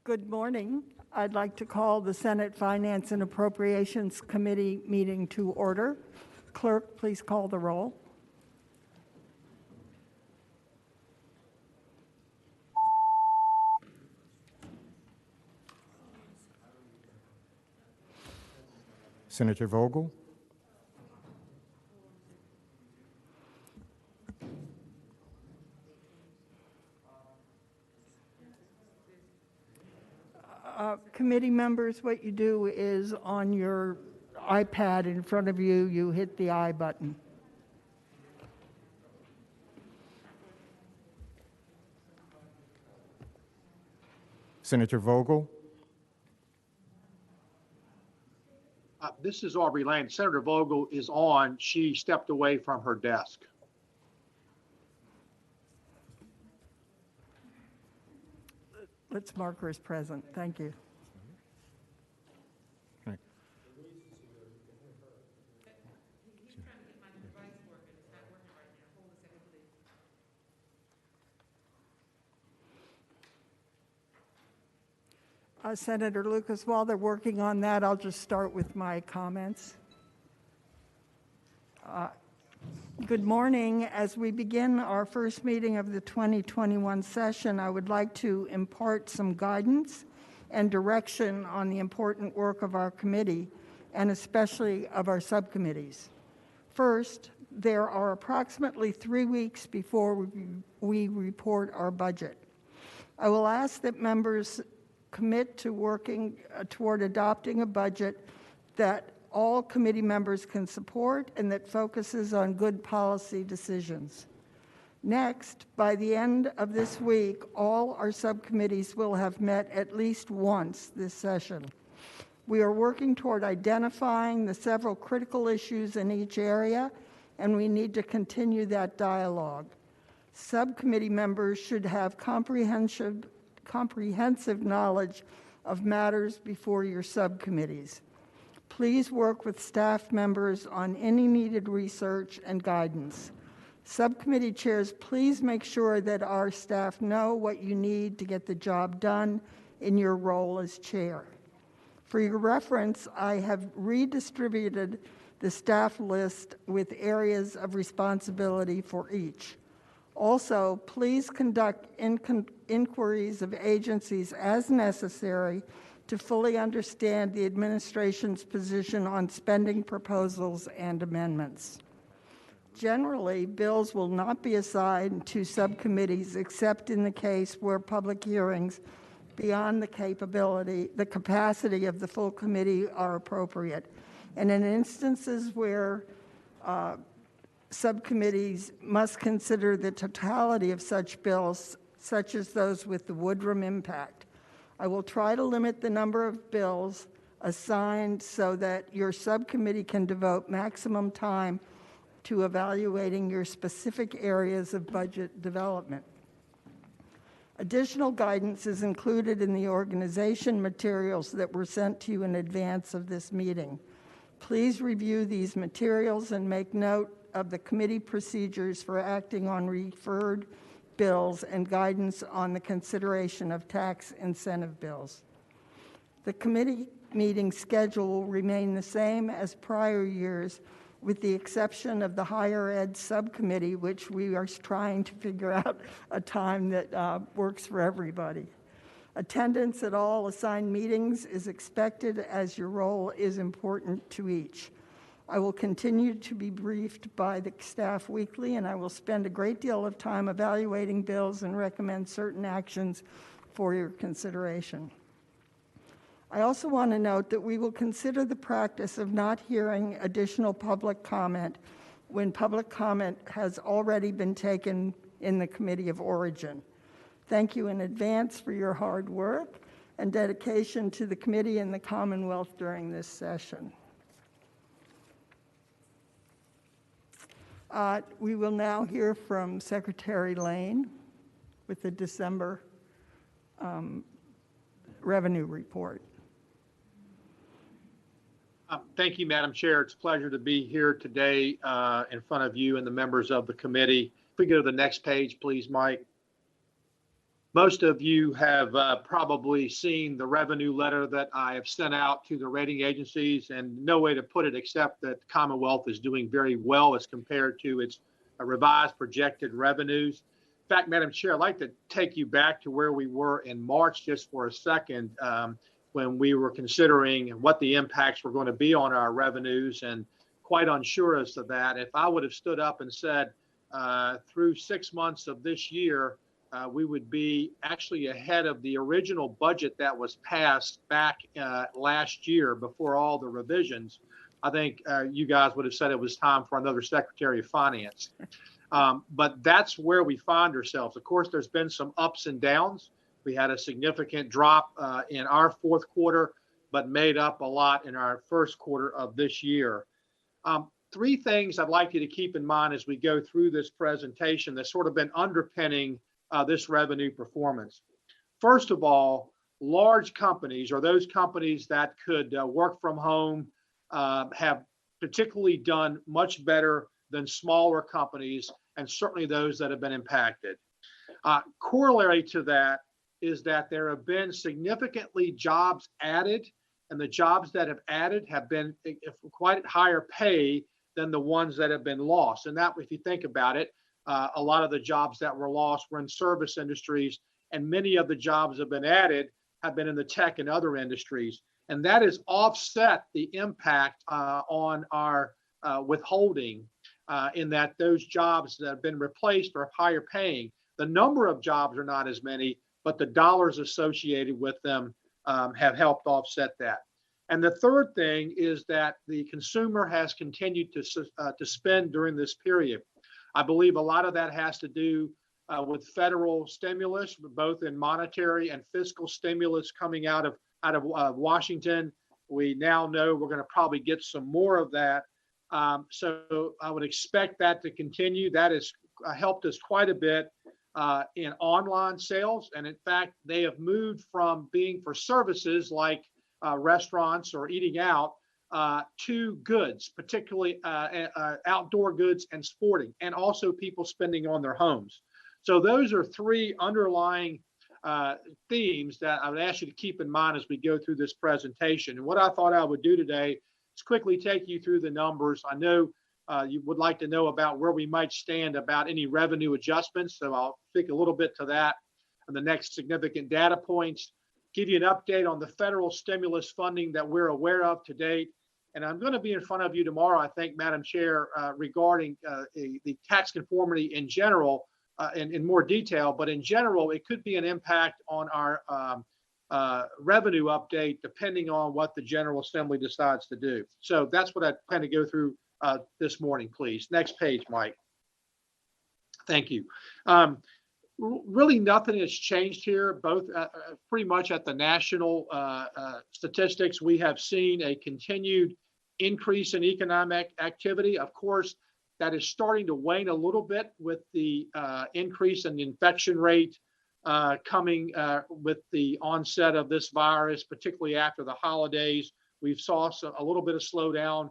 Good morning. I'd like to call the Senate Finance and Appropriations Committee meeting to order. Clerk, please call the roll. Senator Vogel? Committee members, what you do is on your iPad in front of you, you hit the I button. Senator Vogel? This is Aubrey Lane. Senator Vogel is on. She stepped away from her desk. Let's mark her as present. Thank you. Okay. Senator Lucas, while they're working on that, I'll just start with my comments. Good morning. As we begin our first meeting of the 2021 session, I would like to impart some guidance and direction on the important work of our committee, and especially of our subcommittees. First, there are approximately 3 weeks before we report our budget. I will ask that members commit to working toward adopting a budget that all committee members can support and that focuses on good policy decisions. Next, by the end of this week, all our subcommittees will have met at least once this session. We are working toward identifying the several critical issues in each area, and we need to continue that dialogue. Subcommittee members should have comprehensive knowledge of matters before your subcommittees. Please work with staff members on any needed research and guidance. Subcommittee chairs, please make sure that our staff know what you need to get the job done in your role as chair. For your reference, I have redistributed the staff list with areas of responsibility for each. Also, please conduct inquiries of agencies as necessary to fully understand the administration's position on spending proposals and amendments. Generally, bills will not be assigned to subcommittees except in the case where public hearings beyond the capacity of the full committee are appropriate. And in instances where subcommittees must consider the totality of such bills, such as those with the Woodrum impact, I will try to limit the number of bills assigned so that your subcommittee can devote maximum time to evaluating your specific areas of budget development. Additional guidance is included in the organization materials that were sent to you in advance of this meeting. Please review these materials and make note of the committee procedures for acting on referred bills and guidance on the consideration of tax incentive bills. The committee meeting schedule will remain the same as prior years, with the exception of the Higher Ed Subcommittee, which we are trying to figure out a time that works for everybody. Attendance at all assigned meetings is expected, as your role is important to each. I will continue to be briefed by the staff weekly, and I will spend a great deal of time evaluating bills and recommend certain actions for your consideration. I also want to note that we will consider the practice of not hearing additional public comment when public comment has already been taken in the Committee of Origin. Thank you in advance for your hard work and dedication to the committee and the Commonwealth during this session. We will now hear from Secretary Lane with the December revenue report. Thank you, Madam Chair. It's a pleasure to be here today in front of you and the members of the committee. If we go to the next page, please, Mike. Most of you have probably seen the revenue letter that I have sent out to the rating agencies, and no way to put it except that Commonwealth is doing very well as compared to its revised projected revenues. In fact, Madam Chair, I'd like to take you back to where we were in March just for a second, when we were considering what the impacts were going to be on our revenues, and quite unsure as to that. If I would have stood up and said through 6 months of this year, we would be actually ahead of the original budget that was passed back last year before all the revisions, I think you guys would have said it was time for another Secretary of Finance. But that's where we find ourselves. Of course, there's been some ups and downs. We had a significant drop in our fourth quarter, but made up a lot in our first quarter of this year. Three things I'd like you to keep in mind as we go through this presentation that's sort of been underpinning this revenue performance. First of all, large companies, or those companies that could work from home, have particularly done much better than smaller companies, and certainly those that have been impacted. Corollary to that is that there have been significantly jobs added, and the jobs that have added have been quite higher pay than the ones that have been lost. And that, if you think about it, a lot of the jobs that were lost were in service industries, and many of the jobs that have been added have been in the tech and other industries. And that has offset the impact on our withholding in that those jobs that have been replaced are higher paying. The number of jobs are not as many, but the dollars associated with them have helped offset that. And the third thing is that the consumer has continued to spend during this period. I believe a lot of that has to do with federal stimulus, both in monetary and fiscal stimulus coming out of Washington. We now know we're going to probably get some more of that. So I would expect that to continue. That has helped us quite a bit in online sales. And in fact, they have moved from being for services like restaurants or eating out to goods, particularly outdoor goods and sporting, and also people spending on their homes. So those are three underlying themes that I would ask you to keep in mind as we go through this presentation. And what I thought I would do today is quickly take you through the numbers. I know you would like to know about where we might stand about any revenue adjustments, so I'll speak a little bit to that and the next significant data points, give you an update on the federal stimulus funding that we're aware of to date. And I'm going to be in front of you tomorrow, I think, Madam Chair, regarding the tax conformity in general, in more detail. But in general, it could be an impact on our revenue update, depending on what the General Assembly decides to do. So that's what I plan to go through this morning, please. Next page, Mike. Thank you. Really nothing has changed here, both pretty much at the national statistics. We have seen a continued increase in economic activity. Of course, that is starting to wane a little bit with the increase in the infection rate coming with the onset of this virus, particularly after the holidays. We've saw a little bit of slowdown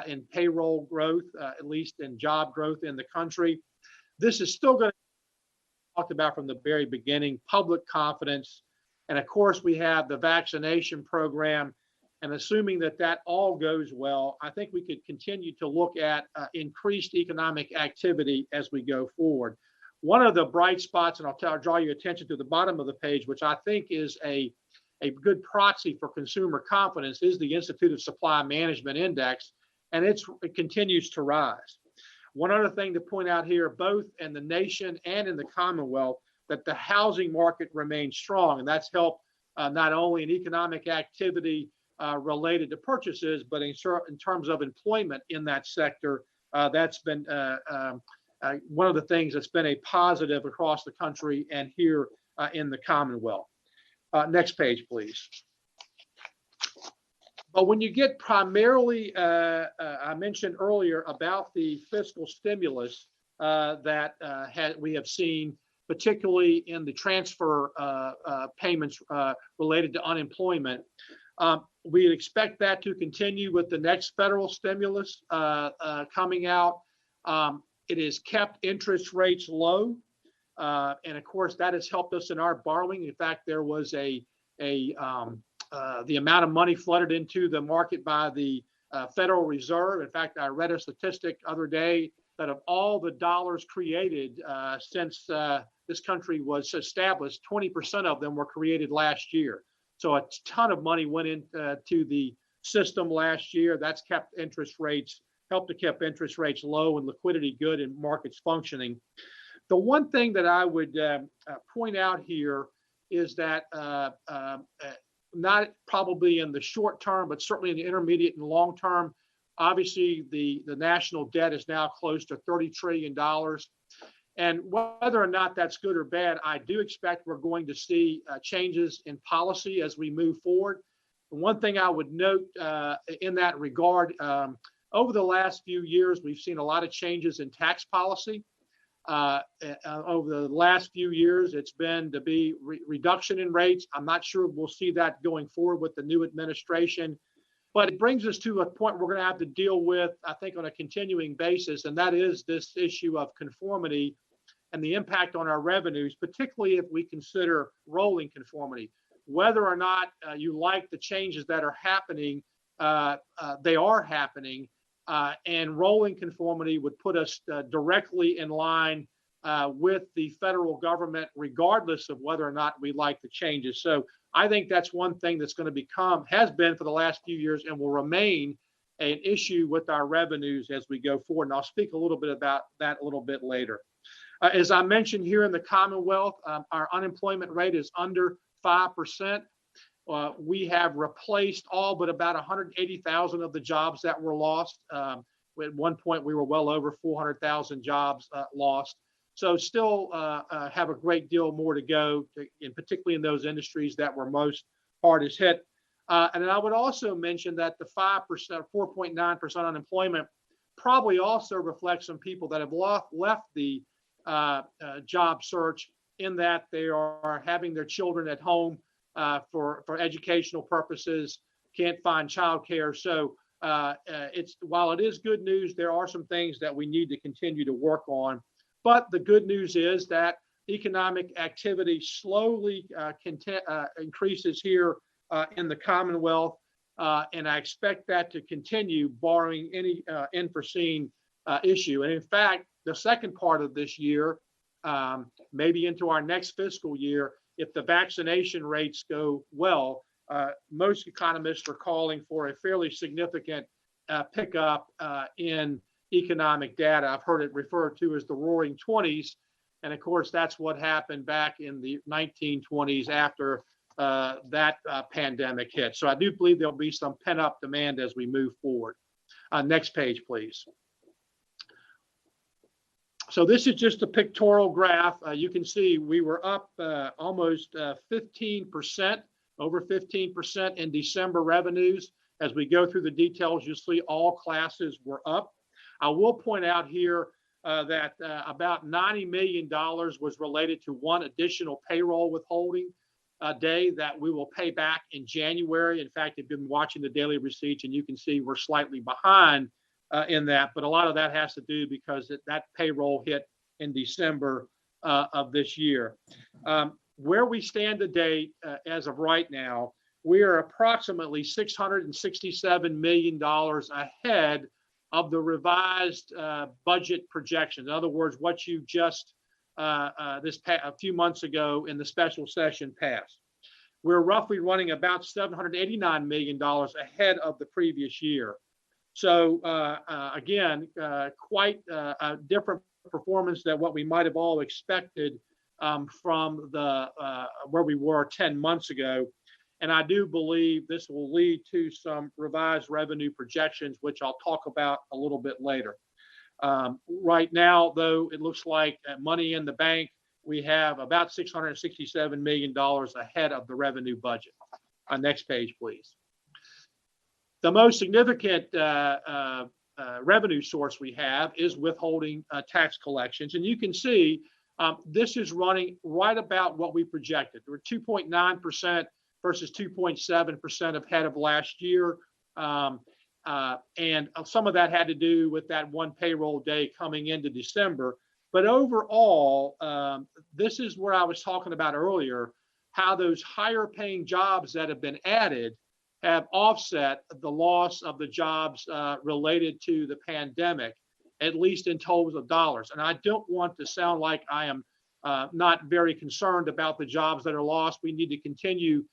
in payroll growth, at least in job growth in the country. This is still going to talked about from the very beginning, public confidence. And of course, we have the vaccination program. And assuming that that all goes well, I think we could continue to look at increased economic activity as we go forward. One of the bright spots, and I'll draw your attention to the bottom of the page, which I think is a good proxy for consumer confidence, is the Institute of Supply Management Index, and it continues to rise. One other thing to point out here, both in the nation and in the Commonwealth, that the housing market remains strong, and that's helped not only in economic activity related to purchases, but in terms of employment in that sector. That's been one of the things that's been a positive across the country and here in the Commonwealth. Next page, please. But when you get primarily, I mentioned earlier about the fiscal stimulus that we have seen, particularly in the transfer payments related to unemployment. We expect that to continue with the next federal stimulus coming out. It has kept interest rates low. And of course, that has helped us in our borrowing. In fact, there was the amount of money flooded into the market by the Federal Reserve. In fact, I read a statistic the other day that of all the dollars created since this country was established, 20% of them were created last year. So a ton of money went into the system last year. That's helped to keep interest rates low and liquidity good and markets functioning. The one thing that I would point out here is that not probably in the short term, but certainly in the intermediate and long term, obviously the national debt is now close to $30 trillion. And whether or not that's good or bad, I do expect we're going to see changes in policy as we move forward. One thing I would note in that regard, over the last few years, we've seen a lot of changes in tax policy. Over the last few years, it's been to be reduction in rates. I'm not sure we'll see that going forward with the new administration. But it brings us to a point we're going to have to deal with, I think, on a continuing basis, and that is this issue of conformity and the impact on our revenues, particularly if we consider rolling conformity. Whether or not you like the changes that are happening, they are happening, and rolling conformity would put us directly in line with the federal government, regardless of whether or not we like the changes. So I think that's one thing that's going to has been for the last few years and will remain an issue with our revenues as we go forward. And I'll speak a little bit about that a little bit later. As I mentioned here in the Commonwealth, our unemployment rate is under 5%. We have replaced all but about 180,000 of the jobs that were lost. At one point, we were well over 400,000 jobs lost. So still have a great deal more to go, particularly in those industries that were most hardest hit. And I would also mention that the 5%, 4.9% unemployment probably also reflects some people that have left the job search, in that they are having their children at home for educational purposes, can't find childcare. So while it is good news, there are some things that we need to continue to work on. But the good news is that economic activity slowly increases here in the Commonwealth, and I expect that to continue barring any unforeseen issue. And in fact, the second part of this year, maybe into our next fiscal year, if the vaccination rates go well, most economists are calling for a fairly significant pickup in economic data. I've heard it referred to as the Roaring 20s. And of course, that's what happened back in the 1920s after that pandemic hit. So I do believe there'll be some pent-up demand as we move forward. Next page, please. So this is just a pictorial graph. You can see we were up almost 15%, over 15% in December revenues. As we go through the details, you'll see all classes were up. I will point out here that about $90 million was related to one additional payroll withholding day that we will pay back in January. In fact, if you've been watching the daily receipts, and you can see we're slightly behind in that, but a lot of that has to do because that payroll hit in December of this year. Where we stand today, as of right now, we are approximately $667 million ahead of the revised budget projection. In other words, what you just a few months ago in the special session passed. We're roughly running about $789 million ahead of the previous year. So again, quite a different performance than what we might have all expected from where we were 10 months ago. And I do believe this will lead to some revised revenue projections, which I'll talk about a little bit later. Right now, though, it looks like money in the bank, we have about $667 million ahead of the revenue budget. Next page, please. The most significant revenue source we have is withholding tax collections. And you can see this is running right about what we projected. We're 2.9% versus 2.7% ahead of last year. And some of that had to do with that one payroll day coming into December. But overall, this is where I was talking about earlier, how those higher paying jobs that have been added have offset the loss of the jobs related to the pandemic, at least in totals of dollars. And I don't want to sound like I am not very concerned about the jobs that are lost. We need to continue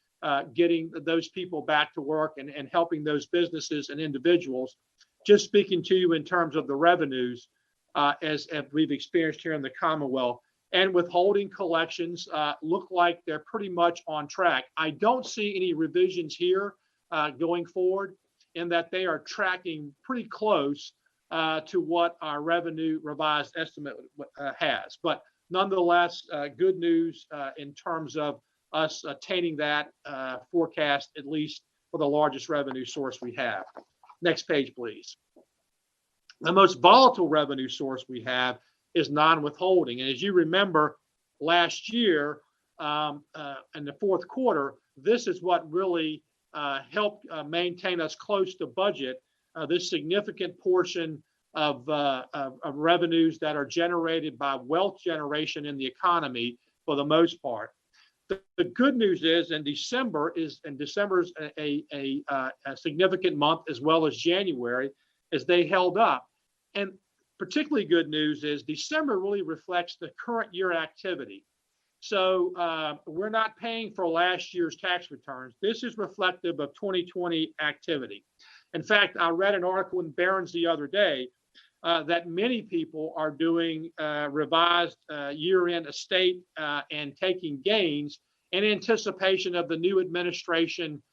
getting those people back to work and helping those businesses and individuals. Just speaking to you in terms of the revenues, as we've experienced here in the Commonwealth, and withholding collections look like they're pretty much on track. I don't see any revisions here going forward, in that they are tracking pretty close to what our revenue revised estimate has. But nonetheless, good news in terms of us attaining that forecast, at least for the largest revenue source we have. Next page, please. The most volatile revenue source we have is non-withholding. And as you remember, last year in the fourth quarter, this is what really helped maintain us close to budget. This significant portion of revenues that are generated by wealth generation in the economy, for the most part. The good news is, December is a significant month, as well as January, as they held up. And particularly good news is December really reflects the current year activity. So we're not paying for last year's tax returns. This is reflective of 2020 activity. In fact, I read an article in Barron's the other day that many people are doing revised year-end estate and taking gains in anticipation of the new administration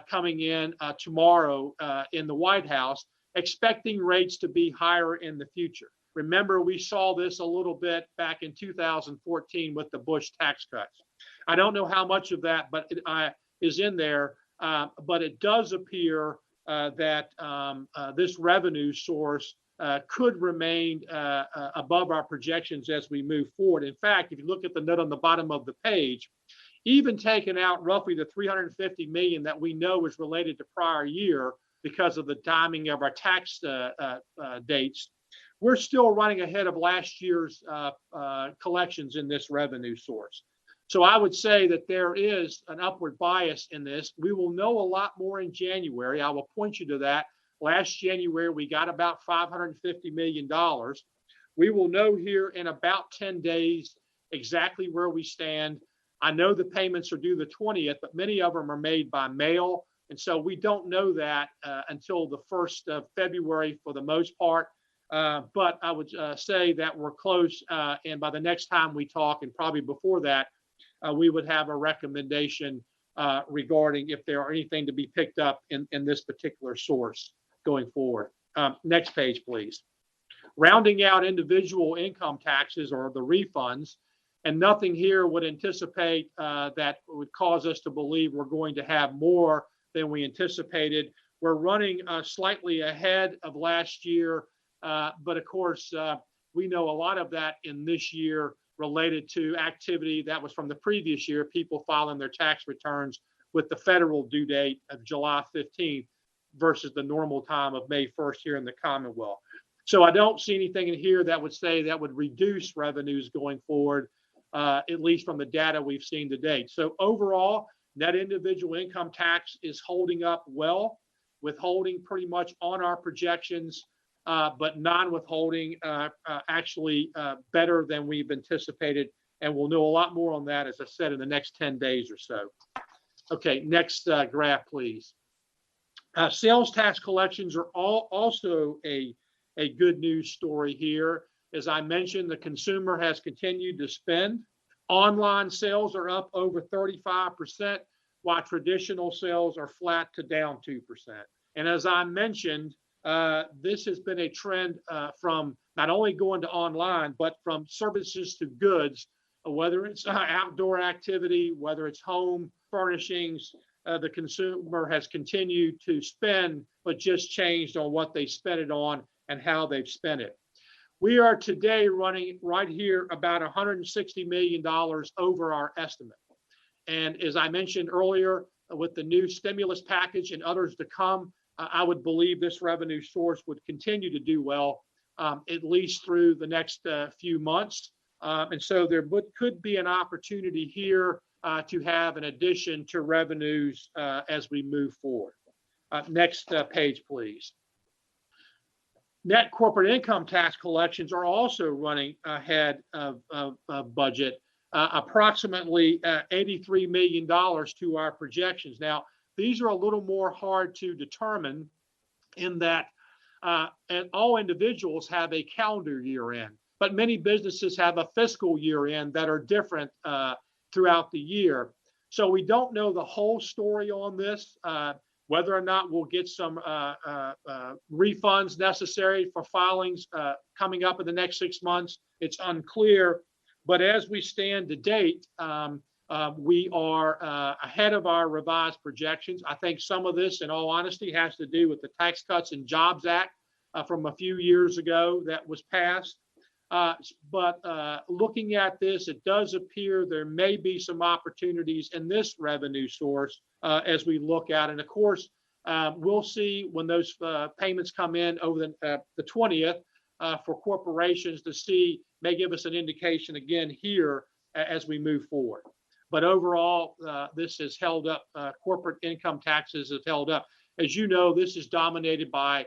coming in tomorrow in the White House, expecting rates to be higher in the future. Remember, we saw this a little bit back in 2014 with the Bush tax cuts. I don't know how much of that is in there, but it does appear that this revenue source could remain above our projections as we move forward. In fact, if you look at the note on the bottom of the page, even taking out roughly the $350 million that we know is related to prior year because of the timing of our tax dates, we're still running ahead of last year's collections in this revenue source. So I would say that there is an upward bias in this. We will know a lot more in January. I will point you to that. Last January, we got about $550 million. We will know here in about 10 days exactly where we stand. I know the payments are due the 20th, but many of them are made by mail. And so we don't know that until the 1st of February for the most part. But I would say that we're close. And by the next time we talk, and probably before that, we would have a recommendation regarding if there are anything to be picked up in this particular source going forward. Next page, please. Rounding out individual income taxes or the refunds, and nothing here would anticipate that would cause us to believe we're going to have more than we anticipated. We're running slightly ahead of last year, but of course, we know a lot of that in this year related to activity that was from the previous year, people filing their tax returns with the federal due date of July 15th versus the normal time of May 1st here in the Commonwealth. So I don't see anything in here that would say that would reduce revenues going forward, at least from the data we've seen to date. So overall, net individual income tax is holding up well, withholding pretty much on our projections, but non-withholding actually better than we've anticipated. And we'll know a lot more on that, as I said, in the next 10 days or so. Okay, next graph, please. Sales tax collections are also a good news story here. As I mentioned, the consumer has continued to spend. Online sales are up over 35%, while traditional sales are flat to down 2%. And as I mentioned, this has been a trend from not only going to online, but from services to goods, whether it's outdoor activity, whether it's home furnishings. The consumer has continued to spend, but just changed on what they spent it on and how they've spent it. We are today running right here about $160 million over our estimate. And as I mentioned earlier, with the new stimulus package and others to come, I would believe this revenue source would continue to do well. at least through the next few months. And so there could be an opportunity here to have an addition to revenues as we move forward. Next page, please. Net corporate income tax collections are also running ahead of budget, approximately $83 million to our projections. Now, these are a little more hard to determine in that and all individuals have a calendar year end, but many businesses have a fiscal year end that are different throughout the year. So we don't know the whole story on this. Whether or not we'll get some refunds necessary for filings coming up in the next 6 months, it's unclear. But as we stand to date, we are ahead of our revised projections. I think some of this, in all honesty, has to do with the Tax Cuts and Jobs Act from a few years ago that was passed. But looking at this, it does appear there may be some opportunities in this revenue source as we look at. And of course, we'll see when those payments come in over the 20th for corporations to see, may give us an indication again here as we move forward. But overall, this has held up. Corporate income taxes have held up. As you know, this is dominated by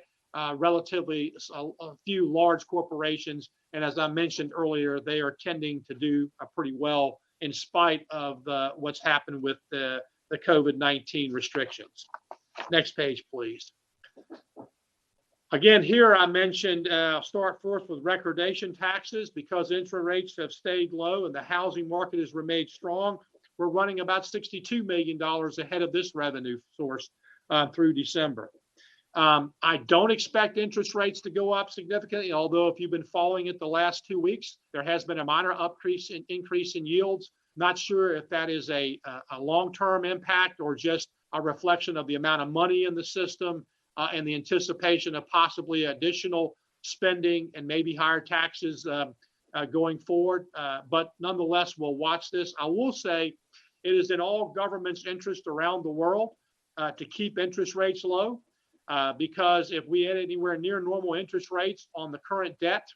relatively a few large corporations. And as I mentioned earlier, they are tending to do pretty well in spite of what's happened with the COVID-19 restrictions. Next page, please. Again, here I mentioned, I'll start first with recordation taxes. Because interest rates have stayed low and the housing market has remained strong, we're running about $62 million ahead of this revenue source through December. I don't expect interest rates to go up significantly, although if you've been following it the last 2 weeks, there has been a minor increase in yields. Not sure if that is a long-term impact or just a reflection of the amount of money in the system and the anticipation of possibly additional spending and maybe higher taxes going forward. But nonetheless, we'll watch this. I will say it is in all governments' interest around the world to keep interest rates low. Because if we had anywhere near normal interest rates on the current debt,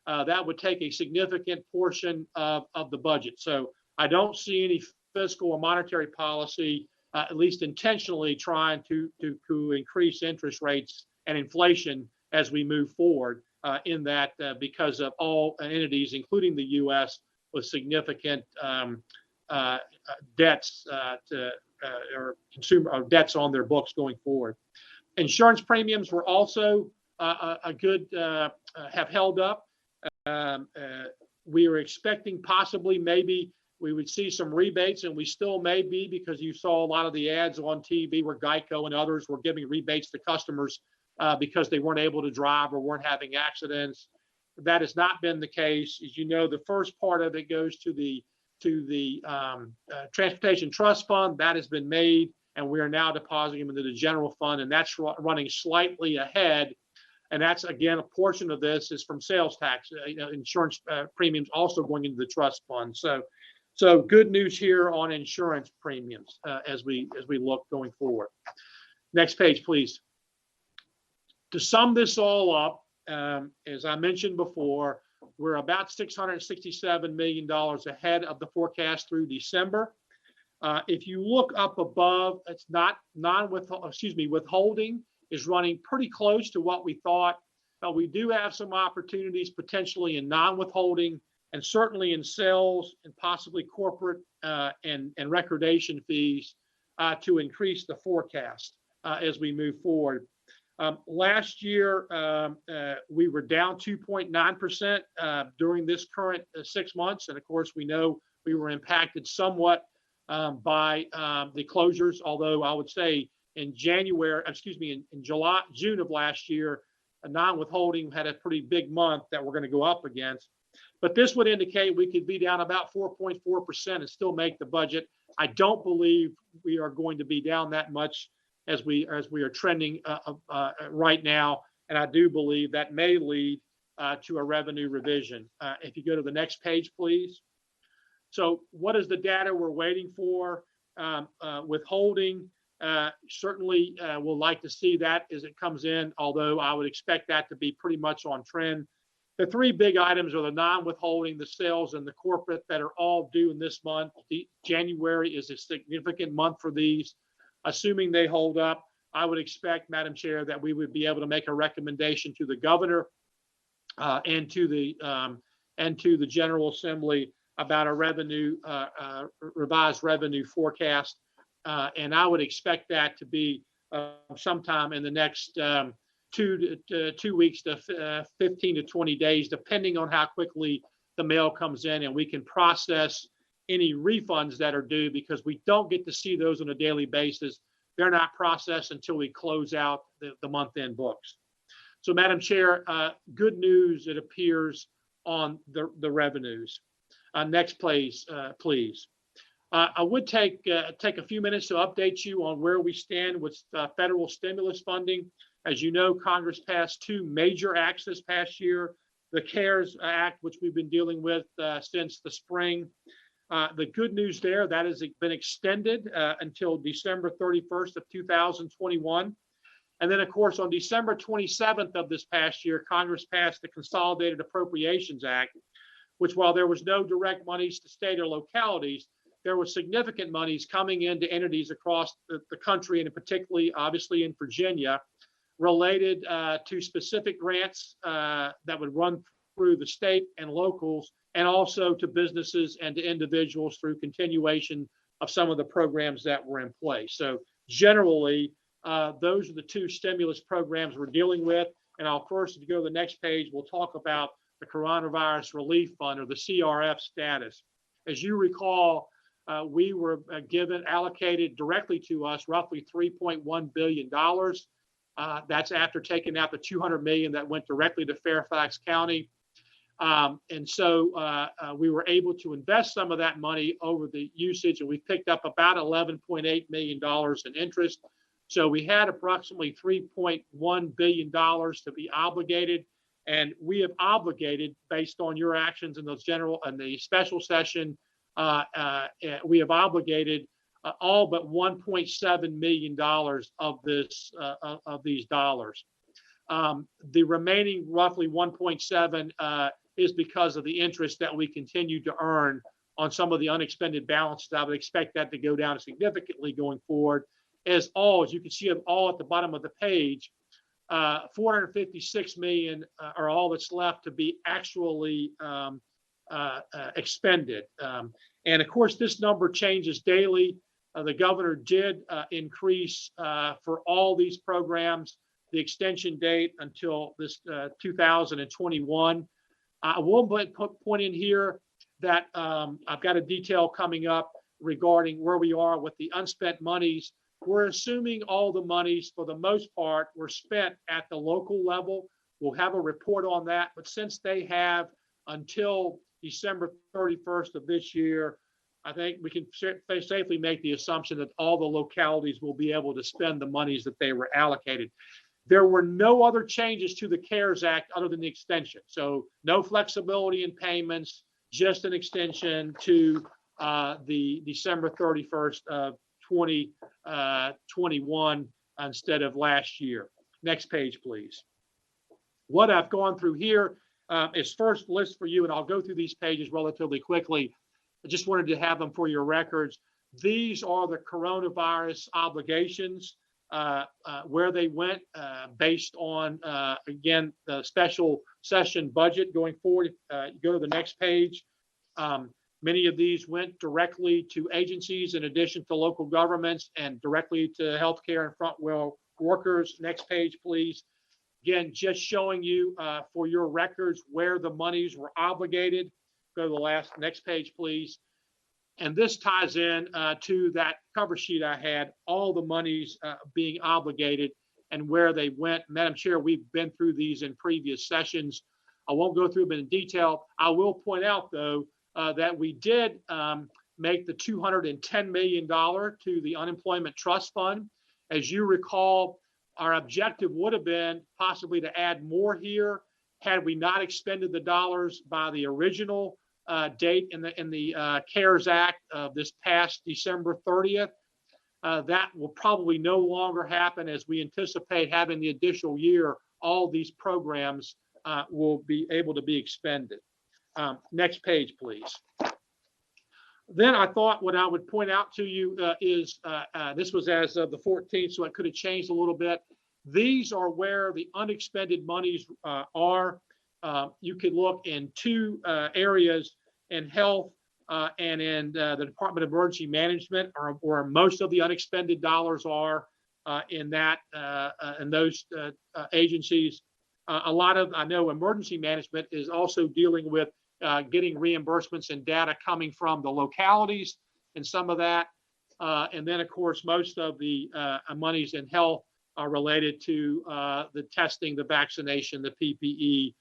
that would take a significant portion of the budget. So I don't see any fiscal or monetary policy, at least intentionally, trying to increase interest rates and inflation as we move forward in that because of all entities, including the U.S., with significant debts or consumer debts on their books going forward. Insurance premiums were also have held up. We were expecting possibly maybe we would see some rebates, and we still may be, because you saw a lot of the ads on TV where Geico and others were giving rebates to customers because they weren't able to drive or weren't having accidents. That has not been the case. As you know, the first part of it goes to the Transportation Trust Fund. That has been made, and we are now depositing them into the general fund, and that's running slightly ahead. And that's, again, a portion of this is from sales tax, insurance premiums also going into the trust fund. So good news here on insurance premiums as we look going forward. Next page, please. To sum this all up, as I mentioned before, we're about $667 million ahead of the forecast through December. If you look up above, it's not withholding is running pretty close to what we thought. We do have some opportunities potentially in non-withholding and certainly in sales and possibly corporate and recordation fees to increase the forecast as we move forward. Last year, we were down 2.9% during this current 6 months. And of course, we know we were impacted somewhat by the closures, although I would say in June of last year, non-withholding had a pretty big month that we're going to go up against. But this would indicate we could be down about 4.4% and still make the budget. I don't believe we are going to be down that much as we are trending right now. And I do believe that may lead to a revenue revision. If you go to the next page, please. So what is the data we're waiting for? Withholding, certainly we'll like to see that as it comes in, although I would expect that to be pretty much on trend. The three big items are the non-withholding, the sales, and the corporate that are all due in this month. January is a significant month for these. Assuming they hold up, I would expect, Madam Chair, that we would be able to make a recommendation to the governor and to the General Assembly about a revised revenue forecast. And I would expect that to be sometime in the next 2 weeks to 15 to 20 days, depending on how quickly the mail comes in and we can process any refunds that are due, because we don't get to see those on a daily basis. They're not processed until we close out the month-end books. So, Madam Chair, good news, it appears, on the revenues. Next, please. I would take a few minutes to update you on where we stand with federal stimulus funding. As you know, Congress passed two major acts this past year: the CARES Act, which we've been dealing with since the spring. The good news there, that has been extended until December 31st of 2021. And then, of course, on December 27th of this past year, Congress passed the Consolidated Appropriations Act, which, while there was no direct monies to state or localities, there was significant monies coming into entities across the country, and particularly, obviously, in Virginia, related to specific grants that would run through the state and locals, and also to businesses and to individuals through continuation of some of the programs that were in place. So generally, those are the two stimulus programs we're dealing with. And Of course, if you go to the next page, we'll talk about the Coronavirus Relief Fund, or the CRF status. As you recall, we were allocated directly to us roughly $3.1 billion. That's after taking out the $200 million that went directly to Fairfax County. And so we were able to invest some of that money over the usage, and we picked up about $11.8 million in interest. So we had approximately $3.1 billion to be obligated, and we have obligated, based on your actions in the special session, we have obligated all but $1.7 million of these dollars. The remaining roughly 1.7 is because of the interest that we continue to earn on some of the unexpended balances. I would expect that to go down significantly going forward. As you can see, all at the bottom of the page, 456 million are all that's left to be actually expended. And of course, this number changes daily. The governor did increase for all these programs the extension date until this 2021. I will point in here that I've got a detail coming up regarding where we are with the unspent monies. We're assuming all the monies, for the most part, were spent at the local level. We'll have a report on that. But since they have until December 31st of this year, I think we can safely make the assumption that all the localities will be able to spend the monies that they were allocated. There were no other changes to the CARES Act other than the extension. So no flexibility in payments, just an extension to the December 31st of 2021 instead of last year. Next page, please. What I've gone through here is first list for you, and I'll go through these pages relatively quickly. I just wanted to have them for your records. These are the coronavirus obligations, where they went based on, again, the special session budget going forward. You go to the next page. Many of these went directly to agencies in addition to local governments and directly to healthcare and frontline workers. Next page, please. Again, just showing you for your records where the monies were obligated. Go to the next page, please. And this ties in to that cover sheet I had, all the monies being obligated and where they went. Madam Chair, we've been through these in previous sessions. I won't go through them in detail. I will point out, though, that we did make the $210 million to the Unemployment Trust Fund. As you recall, our objective would have been possibly to add more here had we not expended the dollars by the original date in the CARES Act of this past December 30th. That will probably no longer happen, as we anticipate having the additional year, all these programs will be able to be expended. Next page, please. Then I thought what I would point out to you is this was as of the 14th, so it could have changed a little bit. These are where the unexpended monies are. You could look in two areas in health and in the Department of Emergency Management, where most of the unexpended dollars are in those agencies. A lot of, I know emergency management is also dealing with getting reimbursements and data coming from the localities and some of that. And then, of course, most of the monies in health are related to the testing, the vaccination, the PPE,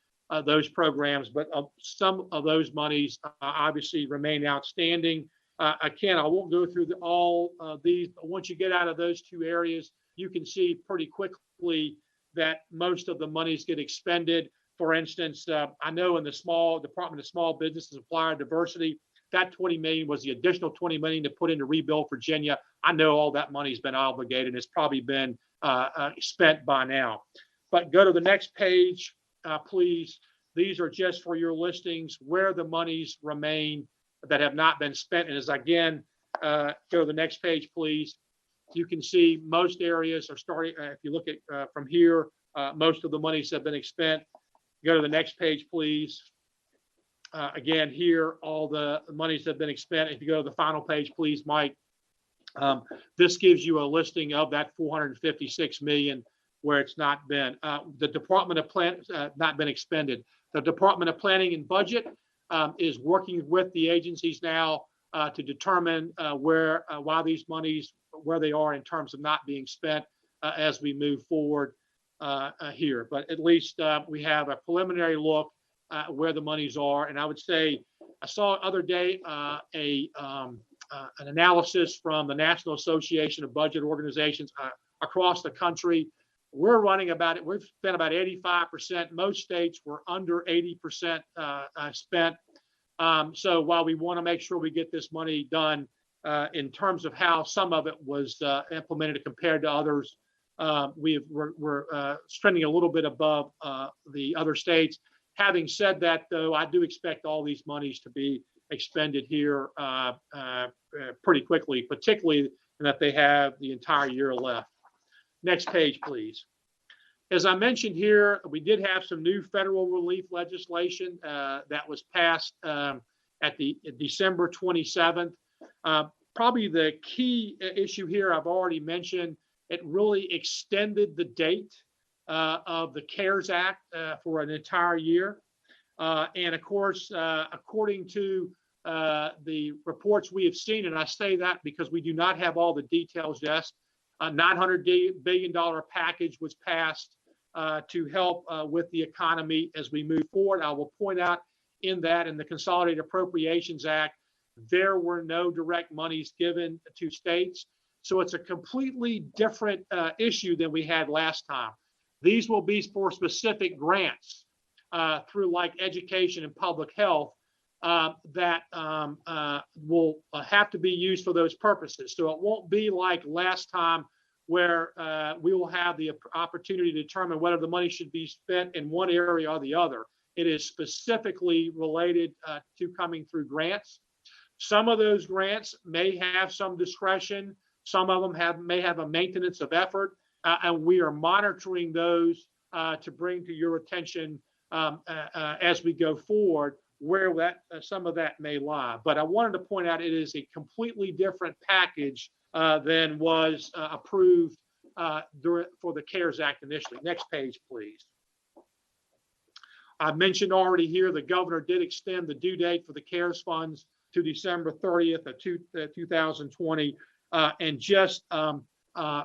those programs. But some of those monies obviously remain outstanding. Again, I won't go through all these, but once you get out of those two areas, you can see pretty quickly that most of the monies get expended. For instance, I know in the small Department of Small Business and Supplier Diversity, that 20 million was the additional 20 million to put into Rebuild Virginia. I know all that money's been obligated and it's probably been spent by now. But go to the next page, please. These are just for your listings where the monies remain that have not been spent. And as again, go to the next page, please. You can see most areas are starting, if you look at from here, most of the monies have been spent. Go to the next page, please. Again, here, all the monies have been spent. If you go to the final page, please, Mike. This gives you a listing of that 456 million where it's not been. The Department of not been expended. The Department of Planning and Budget is working with the agencies now to determine why these monies, where they are in terms of not being spent as we move forward here. But at least we have a preliminary look where the monies are. And I would say, I saw the other day an analysis from the National Association of Budget Organizations across the country. We're running we've spent about 85%. Most states were under 80% spent. So while we want to make sure we get this money done in terms of how some of it was implemented compared to others, we're trending a little bit above the other states. Having said that, though, I do expect all these monies to be expended here pretty quickly, particularly that they have the entire year left. Next page, please. As I mentioned here, we did have some new federal relief legislation that was passed at the December 27th. Probably the key issue here I've already mentioned. It really extended the date of the CARES Act for an entire year. And of course, according to the reports we have seen, and I say that because we do not have all the details yet, a $900 billion package was passed to help with the economy as we move forward. I will point out in the Consolidated Appropriations Act, there were no direct monies given to states. So it's a completely different issue than we had last time. These will be for specific grants through like education and public health that will have to be used for those purposes. So it won't be like last time where we will have the opportunity to determine whether the money should be spent in one area or the other. It is specifically related to coming through grants. Some of those grants may have some discretion. Some of them may have a maintenance of effort, and we are monitoring those to bring to your attention as we go forward where some of that may lie. But I wanted to point out it is a completely different package than was approved for the CARES Act initially. Next page, please. I mentioned already here the governor did extend the due date for the CARES funds to December 30th of 2020. And just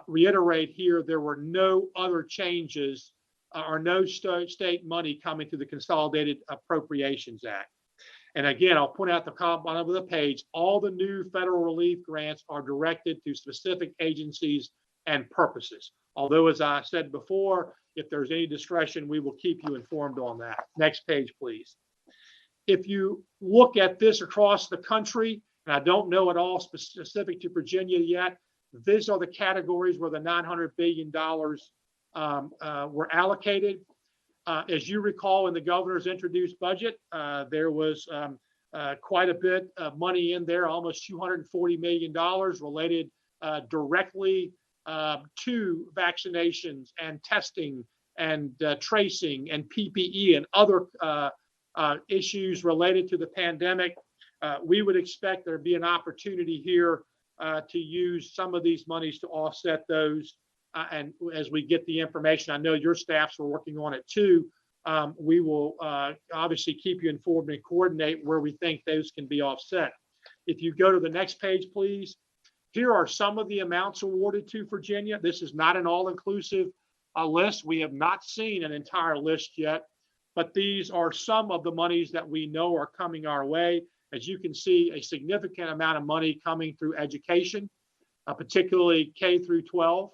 reiterate here, there were no other changes or no state money coming to the Consolidated Appropriations Act. And again, I'll point out the bottom of the page, all the new federal relief grants are directed to specific agencies and purposes. Although, as I said before, if there's any discretion, we will keep you informed on that. Next page, please. If you look at this across the country, and I don't know at all specific to Virginia yet, these are the categories where the $900 billion were allocated. As you recall, in the governor's introduced budget, there was quite a bit of money in there, almost $240 million related directly to vaccinations and testing and tracing and PPE and other issues related to the pandemic. We would expect there to be an opportunity here to use some of these monies to offset those. And as we get the information, I know your staffs are working on it too. We will obviously keep you informed and coordinate where we think those can be offset. If you go to the next page, please. Here are some of the amounts awarded to Virginia. This is not an all-inclusive list. We have not seen an entire list yet, but these are some of the monies that we know are coming our way. As you can see, a significant amount of money coming through education, particularly K through 12.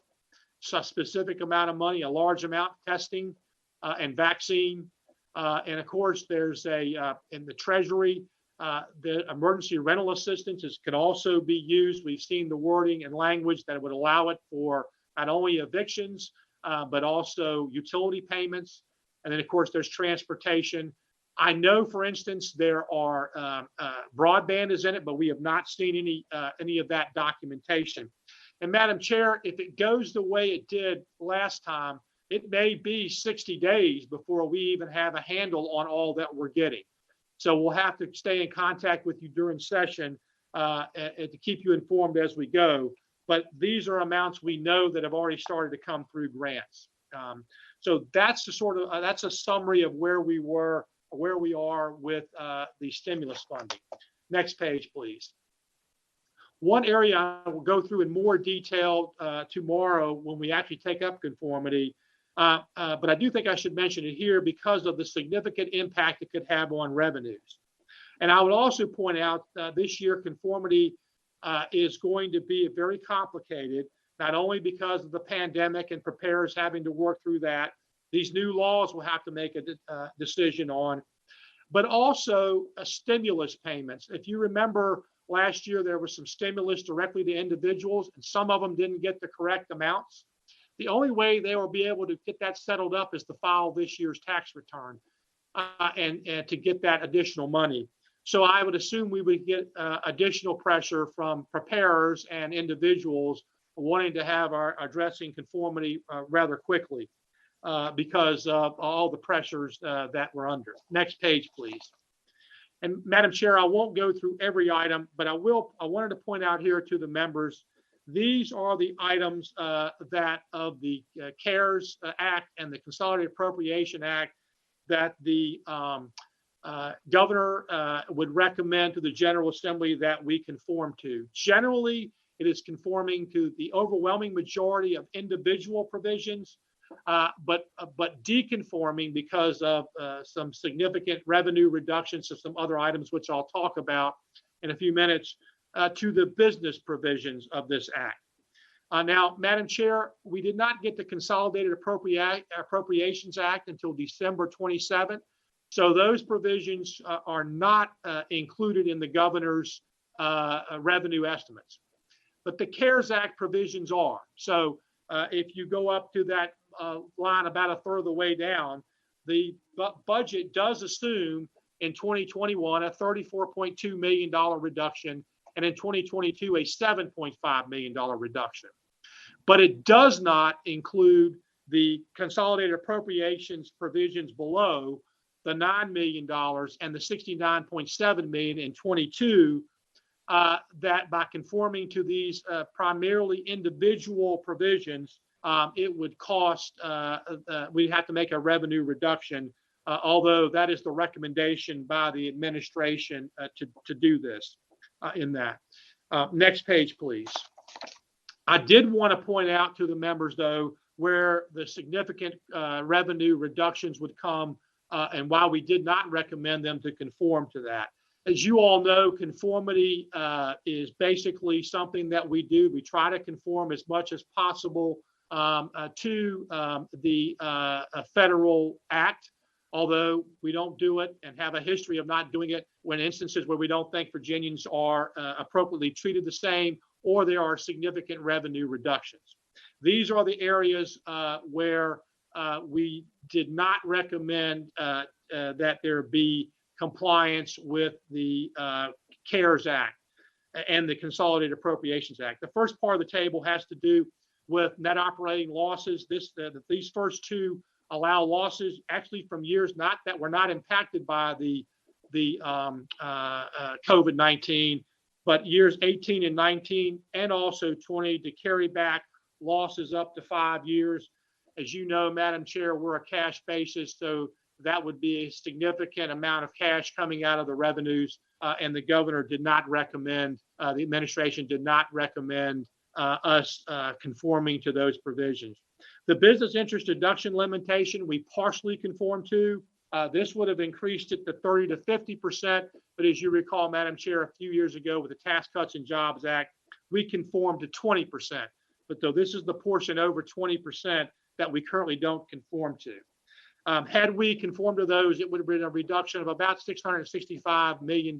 So a specific amount of money, a large amount testing and vaccine. And of course, there's in the Treasury, the emergency rental assistance can also be used. We've seen the wording and language that would allow it for not only evictions, but also utility payments. And then of course, there's transportation. I know, for instance, there are broadband is in it, but we have not seen any of that documentation. And Madam Chair, if it goes the way it did last time, it may be 60 days before we even have a handle on all that we're getting. So we'll have to stay in contact with you during session to keep you informed as we go. But these are amounts we know that have already started to come through grants. So that's that's a summary of where we are with the stimulus funding. Next page, please. One area I will go through in more detail tomorrow when we actually take up conformity, but I do think I should mention it here because of the significant impact it could have on revenues. And I would also point out this year conformity is going to be very complicated, not only because of the pandemic and preparers having to work through that. These new laws will have to make a decision on, but also stimulus payments. If you remember, last year, there was some stimulus directly to individuals, and some of them didn't get the correct amounts. The only way they will be able to get that settled up is to file this year's tax return and to get that additional money. So I would assume we would get additional pressure from preparers and individuals wanting to have our addressing conformity rather quickly because of all the pressures that we're under. Next page, please. And Madam Chair, I won't go through every item, but I wanted to point out here to the members, these are the items that of the CARES Act and the Consolidated Appropriation Act that the governor would recommend to the General Assembly that we conform to. Generally, it is conforming to the overwhelming majority of individual provisions, but deconforming because of some significant revenue reductions of some other items, which I'll talk about in a few minutes, to the business provisions of this act. Now, Madam Chair, we did not get the Consolidated Appropriations Act until December 27th. So those provisions are not included in the governor's revenue estimates. But the CARES Act provisions are. So if you go up to that line about a third of the way down, the budget does assume in 2021 a $34.2 million reduction, and in 2022 a $7.5 million reduction. But it does not include the consolidated appropriations provisions below the $9 million and the $69.7 million in 22 that by conforming to these primarily individual provisions, it would cost, we'd have to make a revenue reduction, although that is the recommendation by the administration to do this in that. Next page, please. I did want to point out to the members, though, where the significant revenue reductions would come and why we did not recommend them to conform to that. As you all know, conformity is basically something that we do. We try to conform as much as possible to the federal act, although we don't do it and have a history of not doing it when instances where we don't think Virginians are appropriately treated the same or there are significant revenue reductions. These are the areas where we did not recommend that there be compliance with the CARES Act and the Consolidated Appropriations Act. The first part of the table has to do with net operating losses. These first two allow losses actually from years that were not impacted by the COVID-19, but years 18 and 19 and also 20 to carry back losses up to 5 years. As you know, Madam Chair, we're a cash basis, so that would be a significant amount of cash coming out of the revenues, and the governor did not recommend, the administration did not recommend us conforming to those provisions. The business interest deduction limitation we partially conformed to. This would have increased it to 30 to 50%, but as you recall, Madam Chair, a few years ago with the Tax Cuts and Jobs Act, we conformed to 20%. But though this is the portion over 20% that we currently don't conform to. Had we conformed to those, it would have been a reduction of about $665 million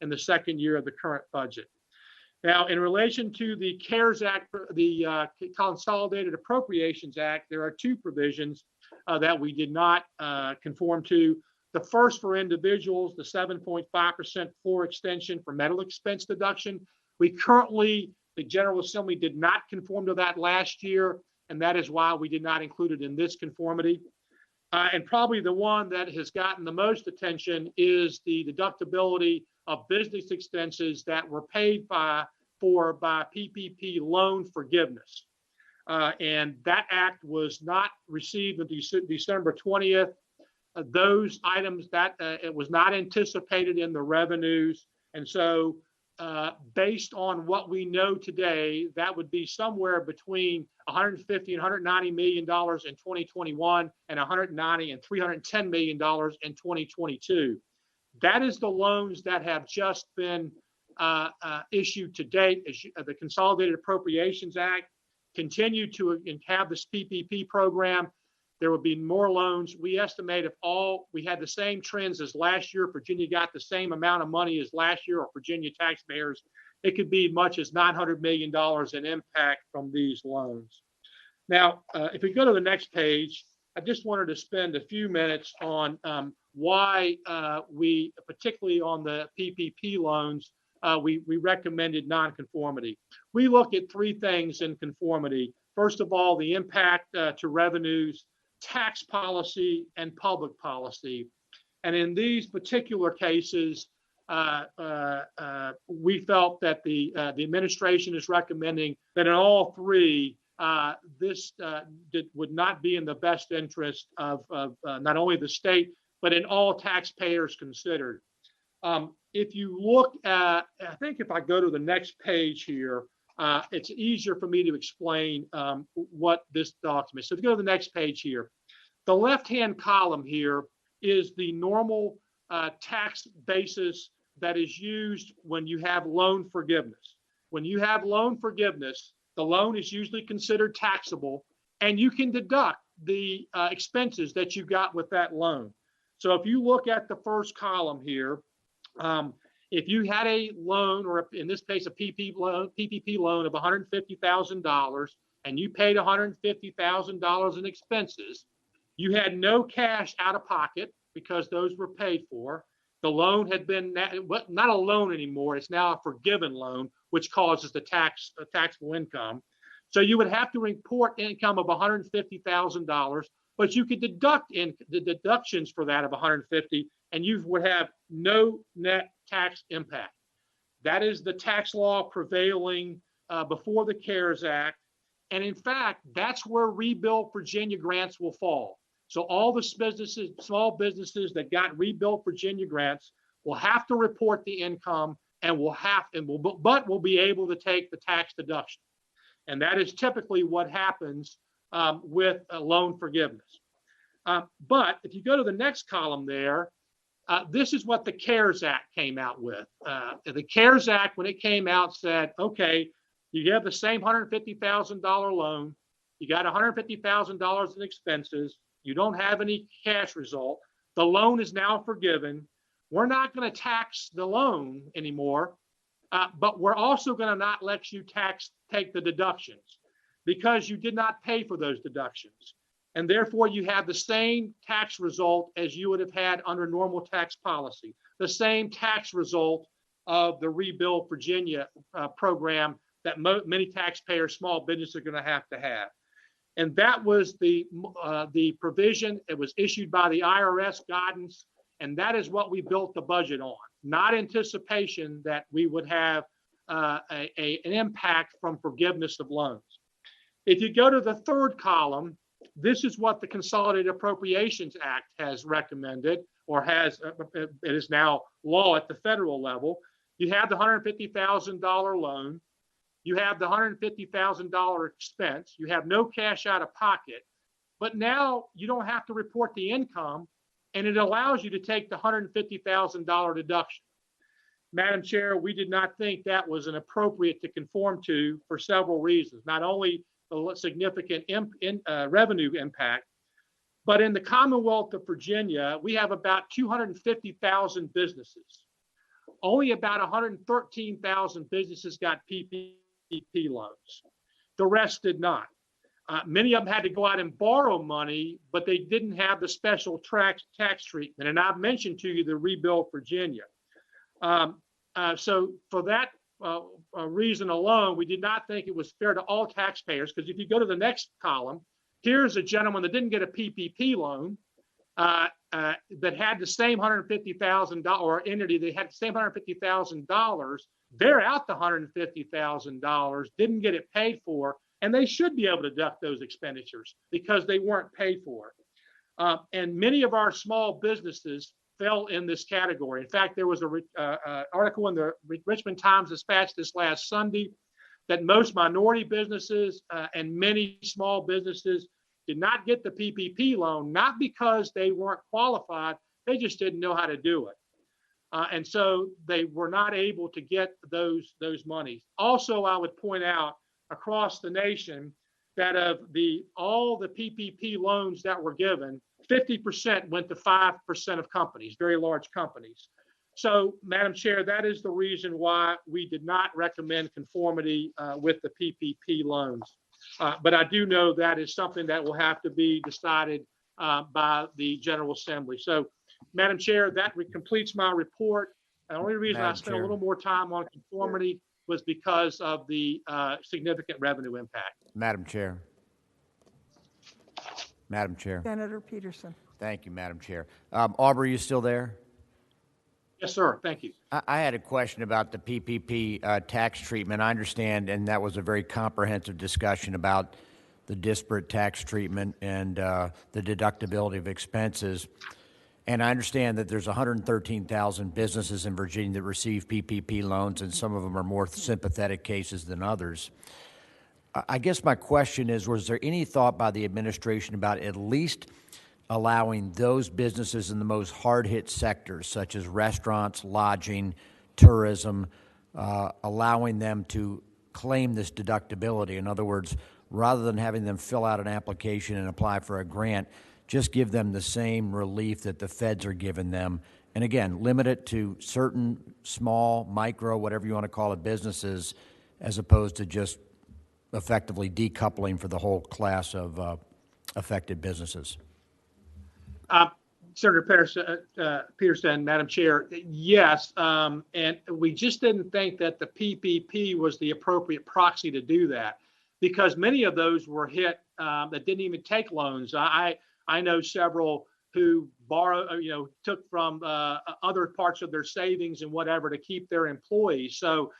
in the second year of the current budget. Now, in relation to the CARES Act, the Consolidated Appropriations Act, there are two provisions that we did not conform to. The first for individuals, the 7.5% floor extension for medical expense deduction. We currently, the General Assembly did not conform to that last year, and that is why we did not include it in this conformity. And probably the one that has gotten the most attention is the deductibility of business expenses that were paid for by PPP loan forgiveness. And that act was not received until December 20th. Those items that it was not anticipated in the revenues. And so based on what we know today, that would be somewhere between $150 and $190 million in 2021 and $190 and $310 million in 2022. That is the loans that have just been issued to date. The Consolidated Appropriations Act continue to have this PPP program. There will be more loans. We estimate if we had the same trends as last year, Virginia got the same amount of money as last year, or Virginia taxpayers, it could be as much as $900 million in impact from these loans. Now, if we go to the next page, I just wanted to spend a few minutes on why we, particularly on the PPP loans, we recommended nonconformity. We look at three things in conformity. First of all, the impact to revenues, tax policy, and public policy. And in these particular cases, we felt that the administration is recommending that in all three, this would not be in the best interest of not only the state, but in all taxpayers considered. If you look at, I think if I go to the next page here, it's easier for me to explain what this document is. So if you go to the next page here, the left-hand column here is the normal tax basis that is used when you have loan forgiveness. When you have loan forgiveness, the loan is usually considered taxable, and you can deduct the expenses that you got with that loan. So if you look at the first column here, if you had a loan, or in this case, a PPP loan of $150,000, and you paid $150,000 in expenses, you had no cash out of pocket because those were paid for. The loan had been not a loan anymore. It's now a forgiven loan, which causes the taxable income. So you would have to report income of $150,000, but you could deduct the deductions for that of $150,000, and you would have no net tax impact. That is the tax law prevailing before the CARES Act. And in fact, that's where Rebuild Virginia grants will fall. So all the businesses, small businesses that got Rebuild Virginia grants will have to report the income and will be able to take the tax deduction. And that is typically what happens with loan forgiveness. But if you go to the next column there, this is what the CARES Act came out with. The CARES Act, when it came out, said, okay, you have the same $150,000 loan, you got $150,000 in expenses, you don't have any cash result, the loan is now forgiven. We're not going to tax the loan anymore, but we're also going to not let you take the deductions because you did not pay for those deductions. And therefore you have the same tax result as you would have had under normal tax policy, the same tax result of the Rebuild Virginia program that many taxpayers, small businesses are going to have. And that was the provision. It was issued by the IRS guidance, and that is what we built the budget on, not anticipation that we would have an impact from forgiveness of loans. If you go to the third column, this is what the Consolidated Appropriations Act has recommended, or it is now law at the federal level. You have the $150,000 loan. You have the $150,000 expense. You have no cash out of pocket. But now you don't have to report the income, and it allows you to take the $150,000 deduction. Madam Chair, we did not think that was an appropriate to conform to for several reasons. Not only the significant revenue impact, but in the Commonwealth of Virginia, we have about 250,000 businesses. Only about 113,000 businesses got PPP loans. The rest did not. Many of them had to go out and borrow money, but they didn't have the special tax treatment. And I've mentioned to you the Rebuild Virginia. So for that reason alone, we did not think it was fair to all taxpayers, because if you go to the next column, here's a gentleman that didn't get a PPP loan, that had the same $150,000, or entity that had the same $150,000. They're out the $150,000, didn't get it paid for, and they should be able to deduct those expenditures because they weren't paid for. And many of our small businesses fell in this category. In fact, there was an article in the Richmond Times-Dispatch this last Sunday that most minority businesses and many small businesses did not get the PPP loan, not because they weren't qualified, they just didn't know how to do it. And so they were not able to get those monies. Also, I would point out across the nation that of all the PPP loans that were given, 50% went to 5% of companies, very large companies. So, Madam Chair, that is the reason why we did not recommend conformity with the PPP loans. But I do know that is something that will have to be decided by the General Assembly. So, Madam Chair, that completes my report. The only reason I spent a little more time on conformity was because of the significant revenue impact. Madam Chair. Madam Chair. Senator Peterson. Thank you, Madam Chair. Aubrey, you still there? Yes, sir. Thank you. I had a question about the PPP tax treatment. I understand, and that was a very comprehensive discussion about the disparate tax treatment and the deductibility of expenses. And I understand that there's 113,000 businesses in Virginia that receive PPP loans, and some of them are more sympathetic cases than others. I guess my question is, was there any thought by the administration about at least allowing those businesses in the most hard-hit sectors, such as restaurants, lodging, tourism, allowing them to claim this deductibility? In other words, rather than having them fill out an application and apply for a grant, just give them the same relief that the feds are giving them. And again, limit it to certain small, micro, whatever you want to call it, businesses, as opposed to just effectively decoupling for the whole class of affected businesses. Senator Peterson, Madam Chair, yes, and we just didn't think that the PPP was the appropriate proxy to do that, because many of those were hit that didn't even take loans. I know several who took from other parts of their savings and whatever to keep their employees. So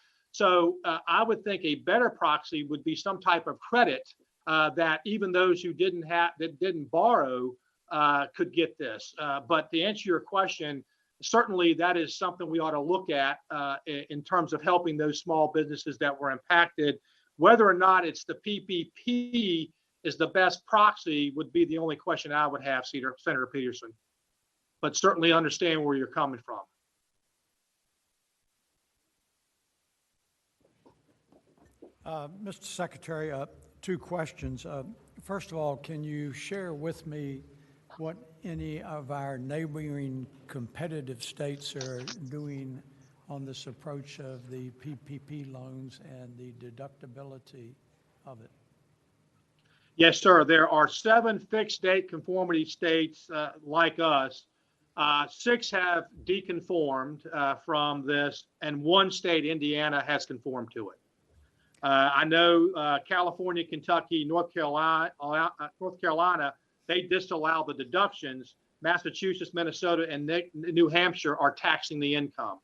I would think a better proxy would be some type of credit that even those who didn't borrow could get this. But to answer your question, certainly that is something we ought to look at in terms of helping those small businesses that were impacted. Whether or not it's the PPP is the best proxy would be the only question I would have, Senator Peterson. But certainly understand where you're coming from. Mr. Secretary, two questions. First of all, can you share with me what any of our neighboring competitive states are doing on this approach of the PPP loans and the deductibility of it? Yes, sir. There are 7 fixed date conformity states like us. 6 have deconformed from this, and 1 state, Indiana, has conformed to it. I know California, Kentucky, North Carolina, they disallow the deductions. Massachusetts, Minnesota, and New Hampshire are taxing the income.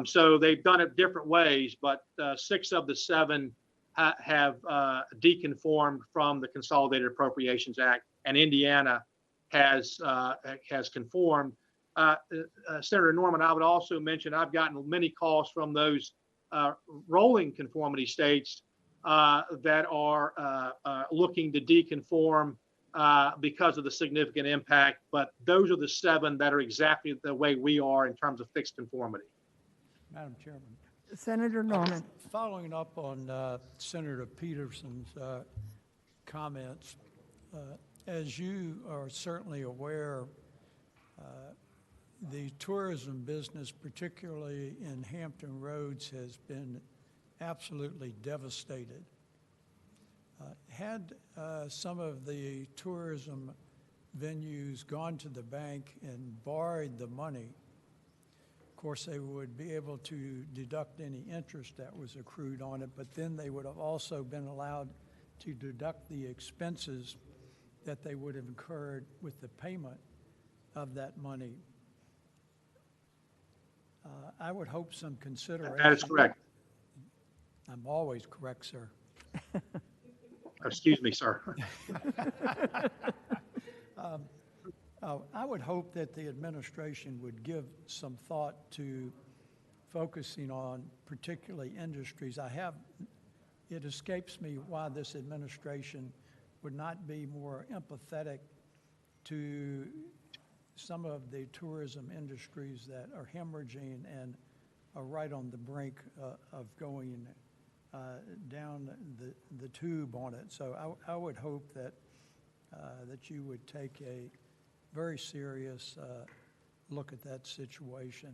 So they've done it different ways, but 6 of the 7 have deconformed from the Consolidated Appropriations Act, and Indiana has conformed. Senator Norman, I would also mention I've gotten many calls from those rolling conformity states that are looking to deconform because of the significant impact, but those are the 7 that are exactly the way we are in terms of fixed conformity. Madam Chairman. Senator Norman. Following up on Senator Peterson's comments, as you are certainly aware, the tourism business, particularly in Hampton Roads, has been absolutely devastated. Had some of the tourism venues gone to the bank and borrowed the money, of course, they would be able to deduct any interest that was accrued on it, but then they would have also been allowed to deduct the expenses that they would have incurred with the payment of that money. I would hope some consideration. That is correct. I'm always correct, sir. Excuse me, sir. I would hope that the administration would give some thought to focusing on particularly industries. It escapes me why this administration would not be more empathetic to some of the tourism industries that are hemorrhaging and are right on the brink of going down the tube on it. So I would hope that that you would take a very serious look at that situation.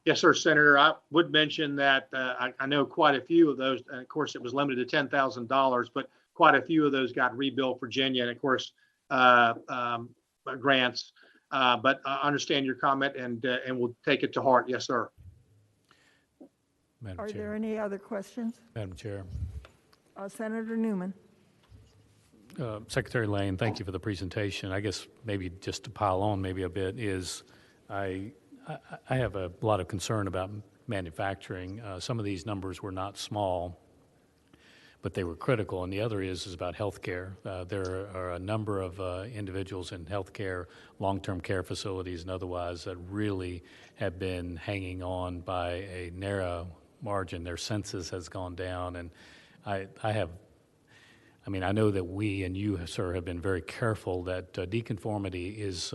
Yes, sir, Senator. I would mention that I know quite a few of those, and of course it was limited to $10,000, but quite a few of those got Rebuild Virginia, and of course grants. But I understand your comment, and we'll take it to heart. Yes, sir. Are there any other questions? Madam Chair. Senator Newman. Secretary Lane, thank you for the presentation. I guess maybe just to pile on maybe a bit is I have a lot of concern about manufacturing. Some of these numbers were not small, but they were critical. And the other is about healthcare. There are a number of individuals in healthcare, long-term care facilities and otherwise that really have been hanging on by a narrow margin. Their census has gone down, and I know that we and you, sir, have been very careful that deconformity is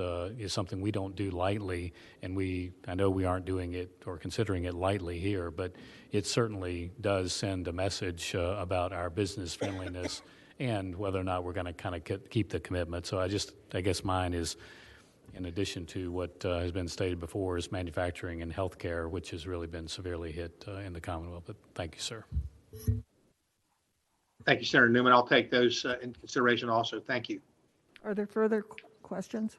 something we don't do lightly, and I know we aren't doing it or considering it lightly here, but it certainly does send a message about our business friendliness and whether or not we're going to kind of keep the commitment. So I guess mine is, in addition to what has been stated before, is manufacturing and healthcare, which has really been severely hit in the Commonwealth. But thank you, sir. Thank you, Senator Newman. I'll take those in consideration also. Thank you. Are there further questions?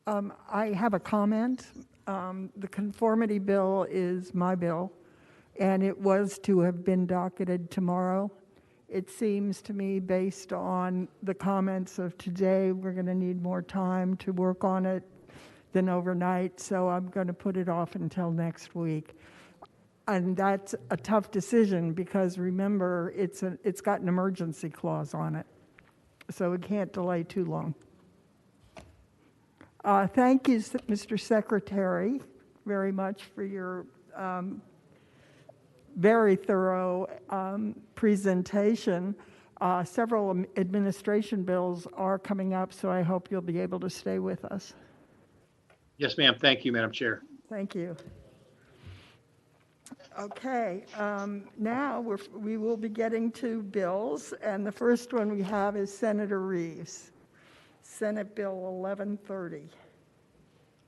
I have a comment. The conformity bill is my bill, and it was to have been docketed tomorrow. It seems to me, based on the comments of today, we're going to need more time to work on it than overnight, so I'm going to put it off until next week. And that's a tough decision because, remember, it's got an emergency clause on it, so it can't delay too long. Thank you, Mr. Secretary, very much for your very thorough presentation. Several administration bills are coming up, so I hope you'll be able to stay with us. Yes, ma'am. Thank you, Madam Chair. Thank you. Okay, now we will be getting to bills, and the first one we have is Senator Reeves, Senate Bill 1130.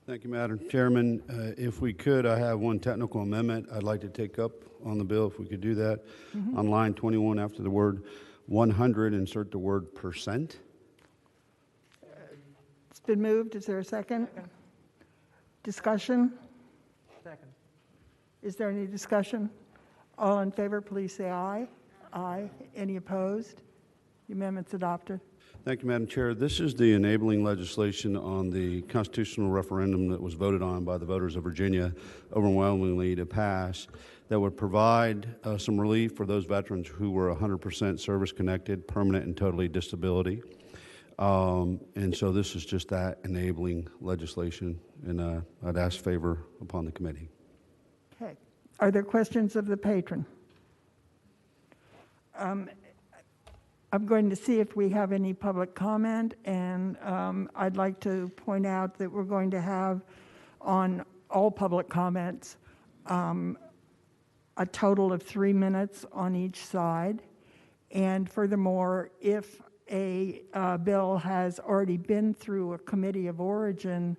Thank you, Madam Chairman. If we could, I have one technical amendment I'd like to take up on the bill, if we could do that. On line 21, after the word 100, insert the word percent. It's been moved. Is there a second? Discussion? Second. Is there any discussion? All in favor, please say aye. Aye. Any opposed? The amendment's adopted. Thank you, Madam Chair. This is the enabling legislation on the constitutional referendum that was voted on by the voters of Virginia overwhelmingly to pass, that would provide some relief for those veterans who were 100% service-connected, permanent and totally disability. And so this is just that enabling legislation, and I'd ask favor upon the committee. Okay. Are there questions of the patron? I'm going to see if we have any public comment, and I'd like to point out that we're going to have on all public comments a total of 3 minutes on each side. And furthermore, if a bill has already been through a committee of origin,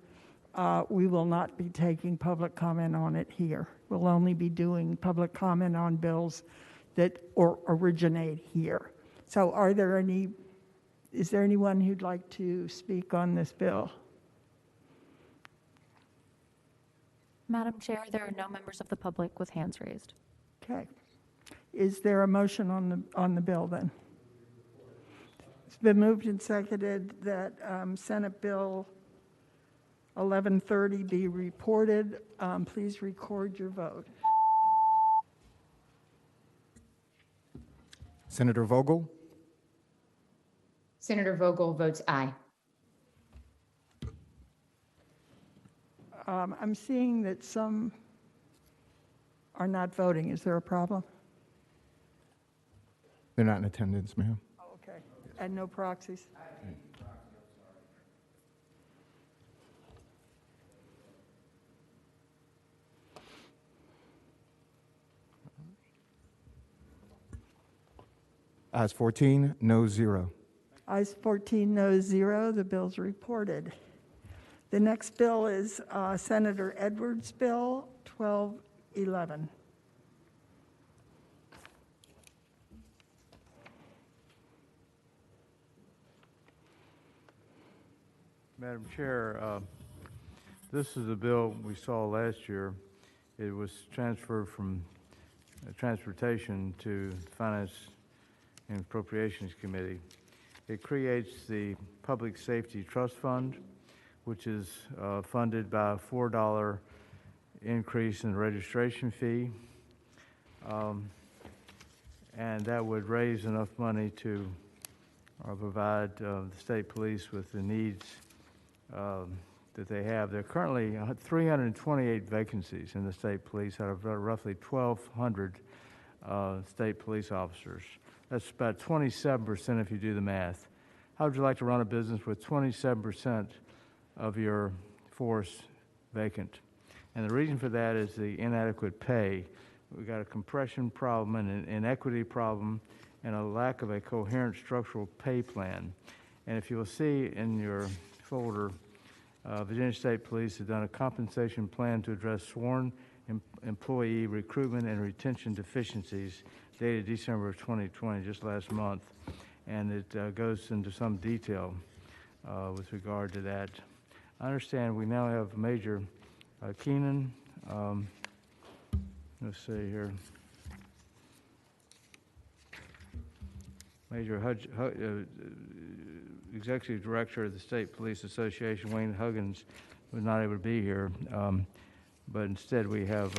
we will not be taking public comment on it here. We'll only be doing public comment on bills that originate here. So is there anyone who'd like to speak on this bill? Madam Chair, there are no members of the public with hands raised. Okay. Is there a motion on the bill then? It's been moved and seconded that Senate Bill 1130 be reported. Please record your vote. Senator Vogel, Senator Vogel votes aye. I'm seeing that some are not voting. Is there a problem? they're not in attendance, ma'am. Oh, okay. And no proxies? Ayes 14, no 0. Ayes 14, no 0. The bill's reported. The next bill is Senator Edwards' Bill 1211. Madam Chair, this is a bill we saw last year. It was transferred from Transportation to Finance and Appropriations Committee. It creates the Public Safety Trust Fund, which is funded by a $4 increase in the registration fee. And that would raise enough money to provide the state police with the needs that they have. There are currently 328 vacancies in the state police out of roughly 1,200 state police officers. That's about 27% if you do the math. How would you like to run a business with 27% of your force vacant? And the reason for that is the inadequate pay. We've got a compression problem and an inequity problem and a lack of a coherent structural pay plan. And if you will see in your folder, Virginia State Police has done a compensation plan to address sworn employee recruitment and retention deficiencies dated December of 2020, just last month. And it goes into some detail with regard to that. I understand we now have Major Keenan. Let's see here. Major Executive Director of the State Police Association, Wayne Huggins, was not able to be here, but instead we have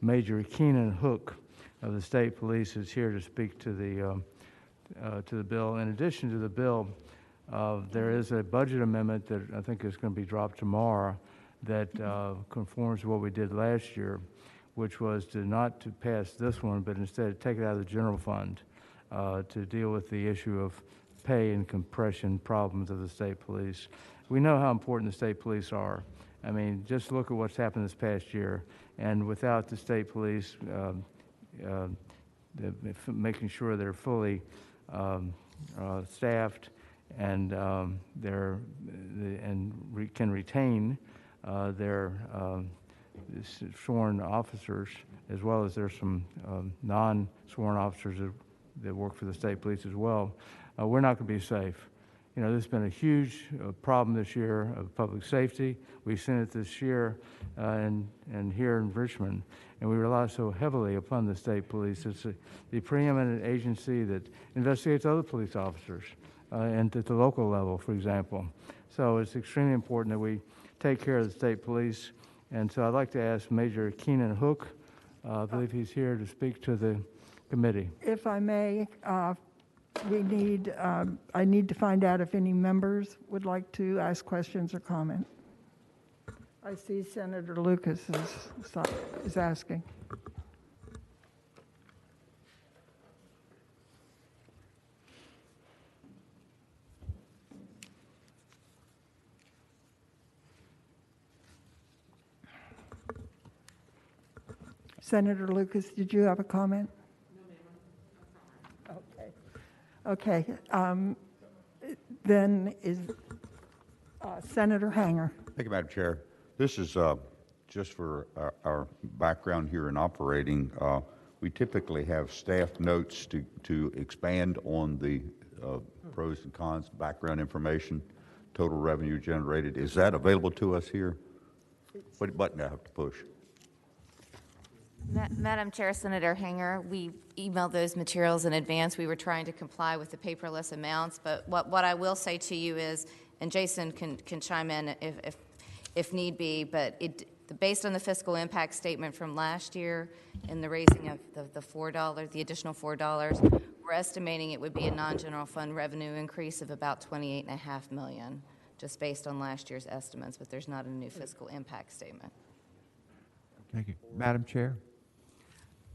Major Keenan Hook of the State Police is here to speak to the bill. In addition to the bill, there is a budget amendment that I think is going to be dropped tomorrow that conforms to what we did last year, which was not to pass this one, but instead take it out of the general fund to deal with the issue of pay and compression problems of the state police. We know how important the state police are. I mean, just look at what's happened this past year. And without the state police making sure they're fully staffed and can retain their sworn officers, as well as there's some non-sworn officers that work for the state police as well. We're not going to be safe. You know, there's been a huge problem this year of public safety. We've seen it this year and here in Richmond, and we rely so heavily upon the state police. It's the preeminent agency that investigates other police officers and at the local level, for example. So it's extremely important that we take care of the state police. And so I'd like to ask Major Keenan Hook, I believe he's here to speak to the committee. If I may, I need to find out if any members would like to ask questions or comment. I see Senator Lucas is asking. Senator Lucas, did you have a comment? No, ma'am. Okay. Then is Senator Hanger. Thank you, Madam Chair. This is just for our background here in operating. We typically have staff notes to expand on the pros and cons, background information, total revenue generated. Is that available to us here? What button do I have to push? Madam Chair, Senator Hanger, we emailed those materials in advance. We were trying to comply with the paperless amounts, but what I will say to you is, and Jason can chime in if need be, but based on the fiscal impact statement from last year and the raising of the $4, the additional $4, we're estimating it would be a non-general fund revenue increase of about $28.5 million, just based on last year's estimates, but there's not a new fiscal impact statement. Thank you. Madam Chair.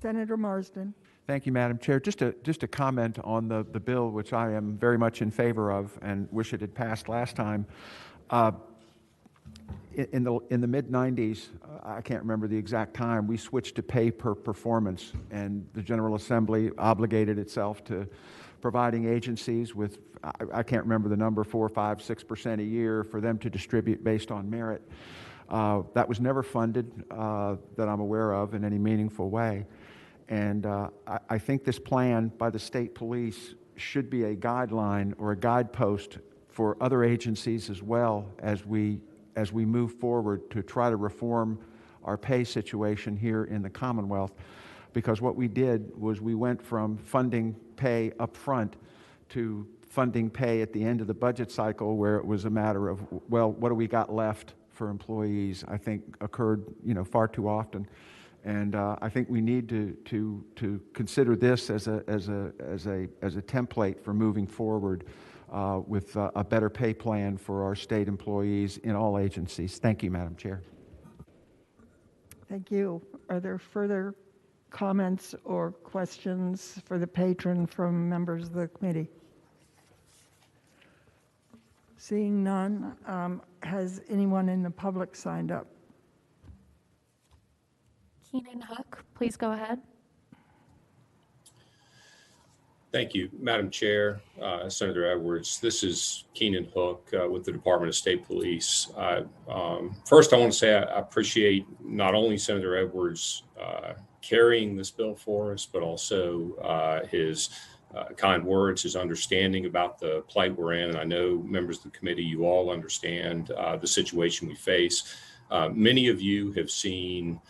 Senator Marsden. Thank you, Madam Chair. Just a comment on the bill, which I am very much in favor of and wish it had passed last time. In the mid-90s, I can't remember the exact time, we switched to pay per performance, and the General Assembly obligated itself to providing agencies with, I can't remember the number, 4, 5, 6% a year for them to distribute based on merit. That was never funded that I'm aware of in any meaningful way. And I think this plan by the state police should be a guideline or a guidepost for other agencies as well as we move forward to try to reform our pay situation here in the Commonwealth. Because what we did was we went from funding pay up front to funding pay at the end of the budget cycle, where it was a matter of, well, what do we got left for employees? I think occurred, far too often. And I think we need to consider this as a template for moving forward with a better pay plan for our state employees in all agencies. Thank you, Madam Chair. Thank you. Are there further comments or questions for the patron from members of the committee? Seeing none, has anyone in the public signed up? Keenan Hook, please go ahead. Thank you, Madam Chair, Senator Edwards. This is Keenan Hook with the Department of State Police. First, I want to say I appreciate not only Senator Edwards carrying this bill for us, but also his kind words, his understanding about the plight we're in. And I know members of the committee, you all understand the situation we face. Many of you have seen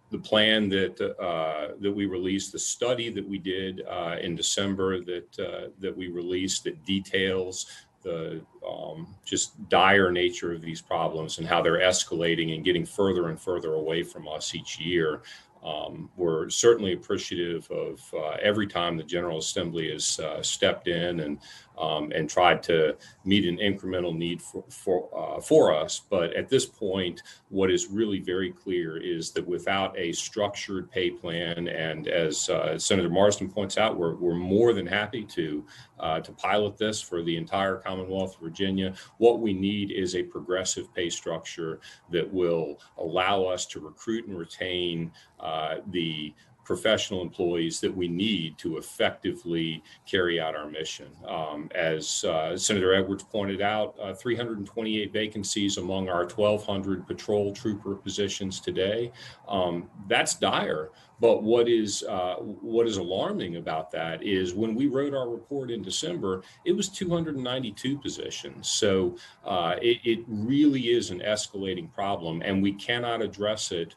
the plan that we released, the study that we did in December that we released that details the just dire nature of these problems and how they're escalating and getting further and further away from us each year. We're certainly appreciative of every time the General Assembly has stepped in and tried to meet an incremental need for us. But at this point, what is really very clear is that without a structured pay plan, and as Senator Marsden points out, we're more than happy to pilot this for the entire Commonwealth of Virginia. What we need is a progressive pay structure that will allow us to recruit and retain the professional employees that we need to effectively carry out our mission. As Senator Edwards pointed out, 328 vacancies among our 1,200 patrol trooper positions today. That's dire. But what is alarming about that is when we wrote our report in December, it was 292 positions. So it really is an escalating problem, and we cannot address it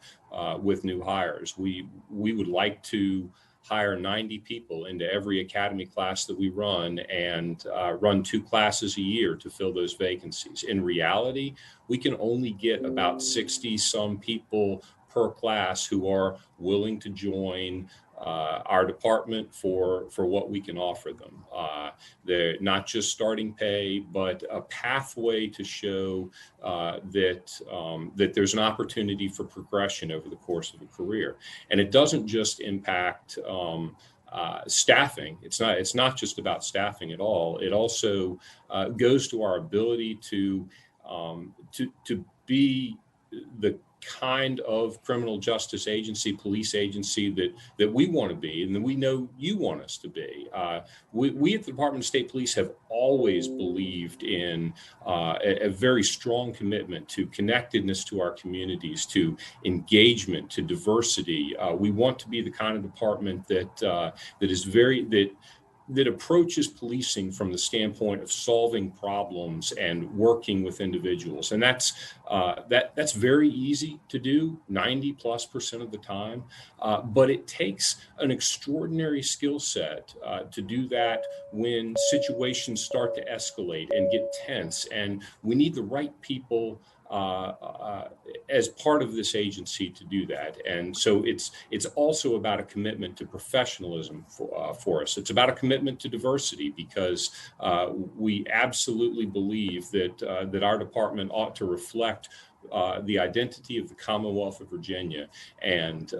with new hires. We would like to hire 90 people into every academy class that we run and run 2 classes a year to fill those vacancies. In reality, we can only get about 60 some people per class who are willing to join our department for what we can offer them. They're not just starting pay, but a pathway to show that there's an opportunity for progression over the course of a career. And it doesn't just impact staffing. It's not just about staffing at all. It also goes to our ability to be the kind of criminal justice agency, police agency that we want to be, and that we know you want us to be. We at the Department of State Police have always believed in a very strong commitment to connectedness to our communities, to engagement, to diversity. We want to be the kind of department that approaches policing from the standpoint of solving problems and working with individuals. And that's very easy to do 90+% of the time. But it takes an extraordinary skill set to do that when situations start to escalate and get tense. And we need the right people as part of this agency to do that. And so it's also about a commitment to professionalism for us. It's about a commitment to diversity, because we absolutely believe that our department ought to reflect the identity of the Commonwealth of Virginia. And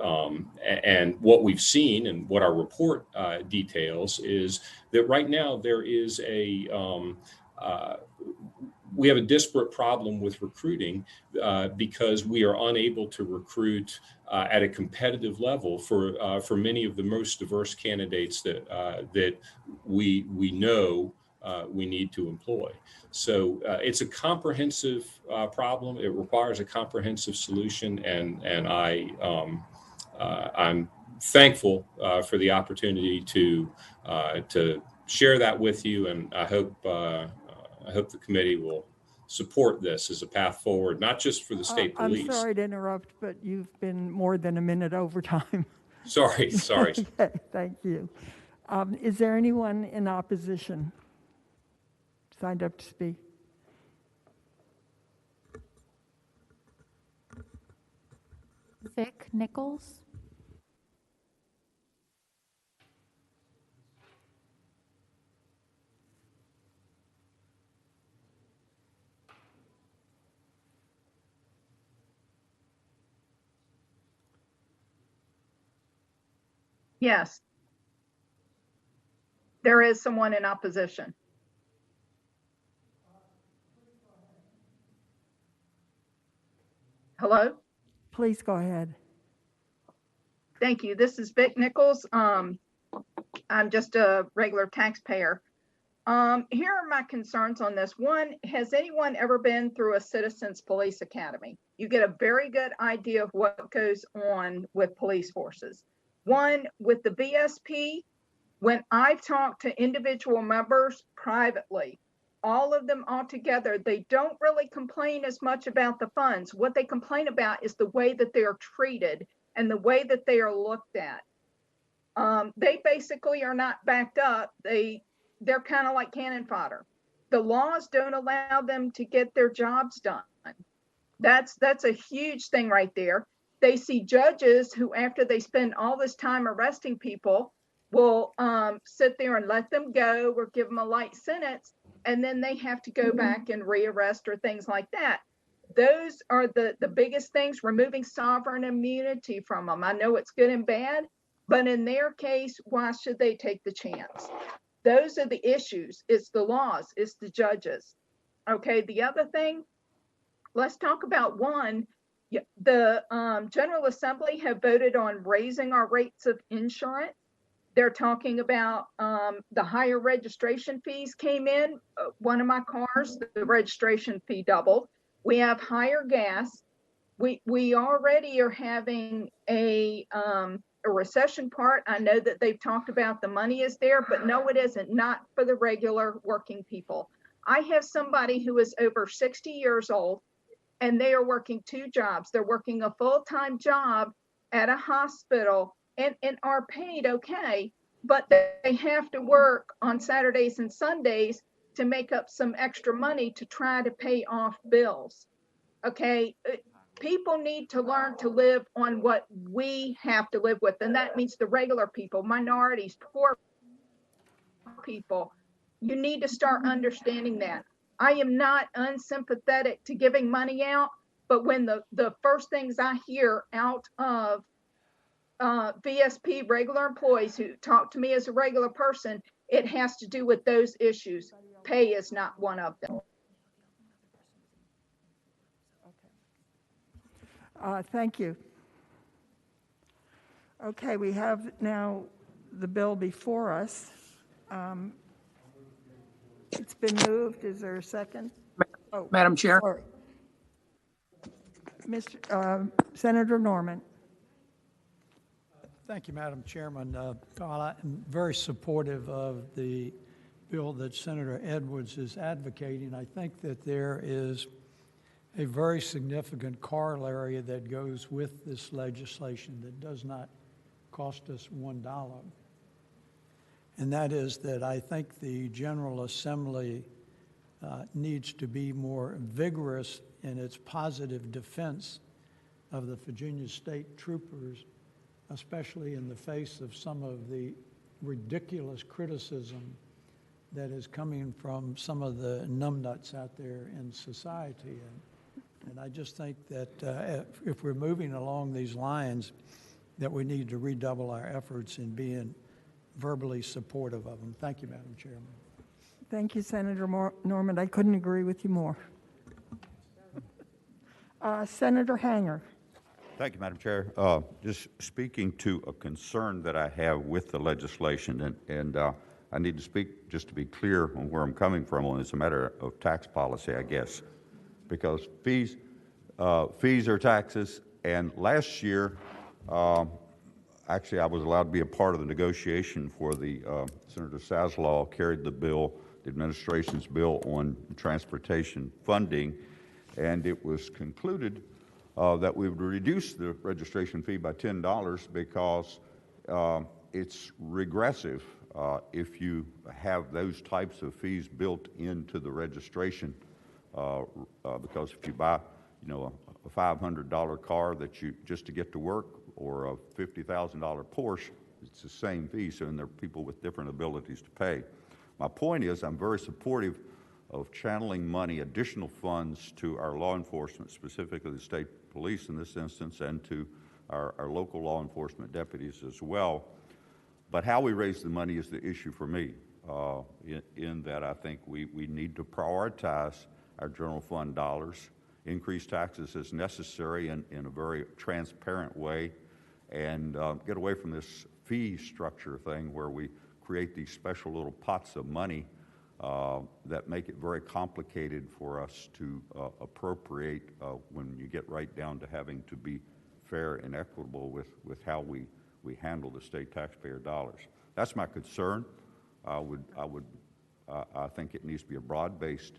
what we've seen and what our report details is that right now there is we have a disparate problem with recruiting because we are unable to recruit at a competitive level for many of the most diverse candidates that we know we need to employ. So it's a comprehensive problem. It requires a comprehensive solution, and I'm thankful for the opportunity to share that with you, and I hope the committee will support this as a path forward, not just for the state police. I'm sorry to interrupt, but you've been more than a minute over time. Sorry. Okay, thank you. Is there anyone in opposition signed up to speak? Vic Nichols? Yes. There is someone in opposition. Hello? Please go ahead. Thank you. This is Vic Nichols. I'm just a regular taxpayer. Here are my concerns on this. One, has anyone ever been through a Citizens Police Academy? You get a very good idea of what goes on with police forces. One, with the VSP, when I've talked to individual members privately, all of them all together, they don't really complain as much about the funds. What they complain about is the way that they are treated and the way that they are looked at. They basically are not backed up. They're kind of like cannon fodder. The laws don't allow them to get their jobs done. That's a huge thing right there. They see judges who, after they spend all this time arresting people, will sit there and let them go or give them a light sentence, and then they have to go back and rearrest or things like that. Those are the biggest things, removing sovereign immunity from them. I know it's good and bad, but in their case, why should they take the chance? Those are the issues. It's the laws, it's the judges. Okay, the other thing, let's talk about one, Yeah, the General Assembly have voted on raising our rates of insurance. They're talking about the higher registration fees came in. One of my cars, the registration fee doubled. We have higher gas. We already are having a recession part. I know that they've talked about the money is there, but no, it isn't. Not for the regular working people. I have somebody who is over 60 years old, and they are working two jobs. They're working a full-time job at a hospital and are paid okay, but they have to work on Saturdays and Sundays to make up some extra money to try to pay off bills. Okay, people need to learn to live on what we have to live with, and that means the regular people, minorities, poor people. You need to start understanding that. I am not unsympathetic to giving money out, but when the first things I hear out of VSP regular employees who talk to me as a regular person, it has to do with those issues. Pay is not one of them. Thank you. Okay, we have now the bill before us. It's been moved. Is there a second? Oh, Madam Chair. sorry. Senator Norman. Thank you, Madam Chairman. I'm very supportive of the bill that Senator Edwards is advocating. I think that there is a very significant corollary that goes with this legislation that does not cost us $1. And that is that I think the General Assembly needs to be more vigorous in its positive defense of the Virginia State Troopers, especially in the face of some of the ridiculous criticism that is coming from some of the numbnuts out there in society. And I just think that if we're moving along these lines, that we need to redouble our efforts in being verbally supportive of them. Thank you, Madam Chairman. Thank you, Senator Norman. I couldn't agree with you more. Senator Hanger. Thank you, Madam Chair. Just speaking to a concern that I have with the legislation, and I need to speak just to be clear on where I'm coming from on it's a matter of tax policy, I guess, because fees are taxes. And last year, actually, I was allowed to be a part of the negotiation for the Senator Saslaw carried the bill, the administration's bill on transportation funding, and it was concluded that we would reduce the registration fee by $10 because it's regressive if you have those types of fees built into the registration. Because if you buy, a $500 car that you just to get to work, or a $50,000 Porsche, it's the same fee. So, and there are people with different abilities to pay. My point is, I'm very supportive of channeling money, additional funds to our law enforcement, specifically the state police in this instance, and to our local law enforcement deputies as well. But how we raise the money is the issue for me, in that I think we need to prioritize our general fund dollars, increase taxes as necessary in a very transparent way, and get away from this fee structure thing where we create these special little pots of money that make it very complicated for us to appropriate when you get right down to having to be fair and equitable with how we handle the state taxpayer dollars. That's my concern. I think it needs to be a broad-based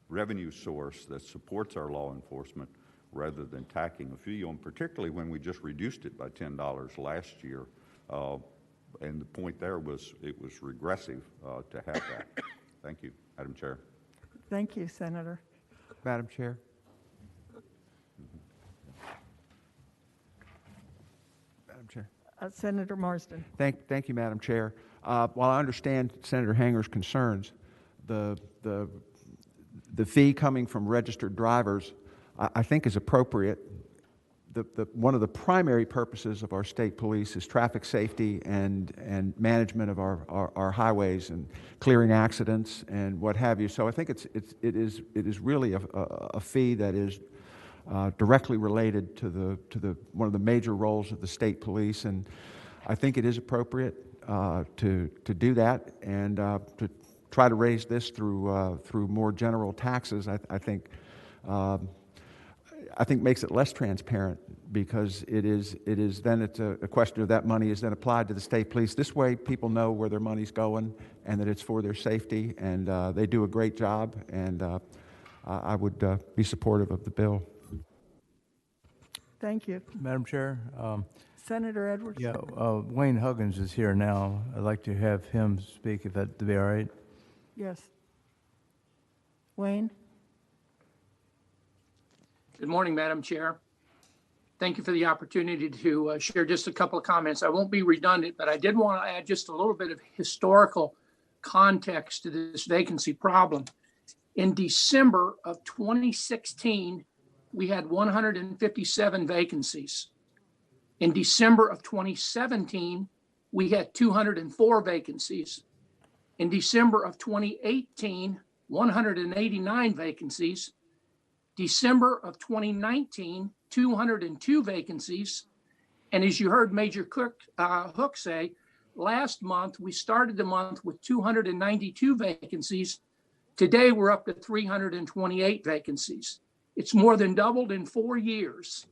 revenue source that supports our law enforcement rather than tacking a fee on, particularly when we just reduced it by $10 last year. And the point there was it was regressive to have that. Thank you, Madam Chair. Thank you, Senator. Madam Chair. Madam Chair. Senator Marsden. Thank you, Madam Chair. While I understand Senator Hanger's concerns, the fee coming from registered drivers, I think is appropriate. One of the primary purposes of our state police is traffic safety and management of our highways and clearing accidents and what have you. So I think it is really a fee that is directly related to one of the major roles of the state police, and I think it is appropriate to do that and to try to raise this through more general taxes. I think makes it less transparent, because it's a question of that money is then applied to the state police. This way, people know where their money's going and that it's for their safety, and they do a great job, and I would be supportive of the bill. Thank you. Madam Chair? Senator Edwards? Yeah, Wayne Huggins is here now. I'd like to have him speak, if that'd be all right. Yes. Wayne? Good morning, Madam Chair. Thank you for the opportunity to share just a couple of comments. I won't be redundant, but I did want to add just a little bit of historical context to this vacancy problem. In December of 2016, we had 157 vacancies. In December of 2017, we had 204 vacancies. In December of 2018, 189 vacancies. December of 2019, 202 vacancies. And as you heard Major Hook say, last month, we started the month with 292 vacancies. Today, we're up to 328 vacancies. It's more than doubled in 4 years.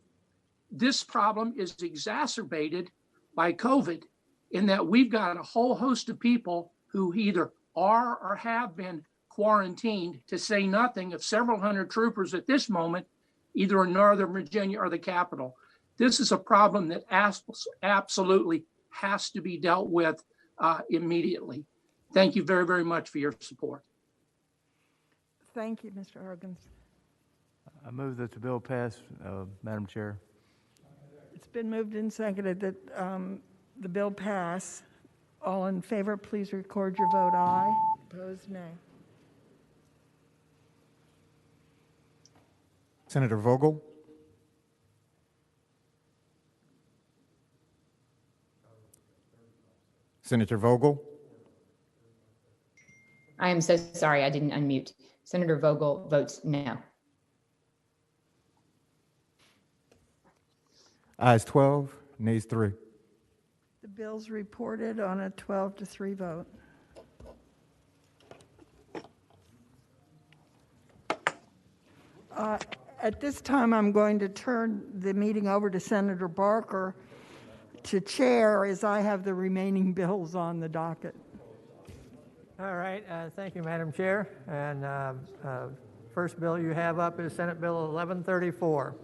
This problem is exacerbated by COVID, in that we've got a whole host of people who either are or have been quarantined, to say nothing of several hundred troopers at this moment, either in Northern Virginia or the Capitol. This is a problem that absolutely has to be dealt with immediately. Thank you very, very much for your support. Thank you, Mr. Huggins. I move that the bill pass, Madam Chair. It's been moved and seconded that the bill pass. All in favor, please record your vote aye. Opposed, nay. Senator Vogel? Senator Vogel? I am so sorry, I didn't unmute. Senator Vogel votes no. Ayes 12, nays 3. The bill's reported on a 12-3 vote. At this time, I'm going to turn the meeting over to Senator Barker to chair, as I have the remaining bills on the docket. All right, thank you, Madam Chair. And first bill you have up is Senate Bill 1134.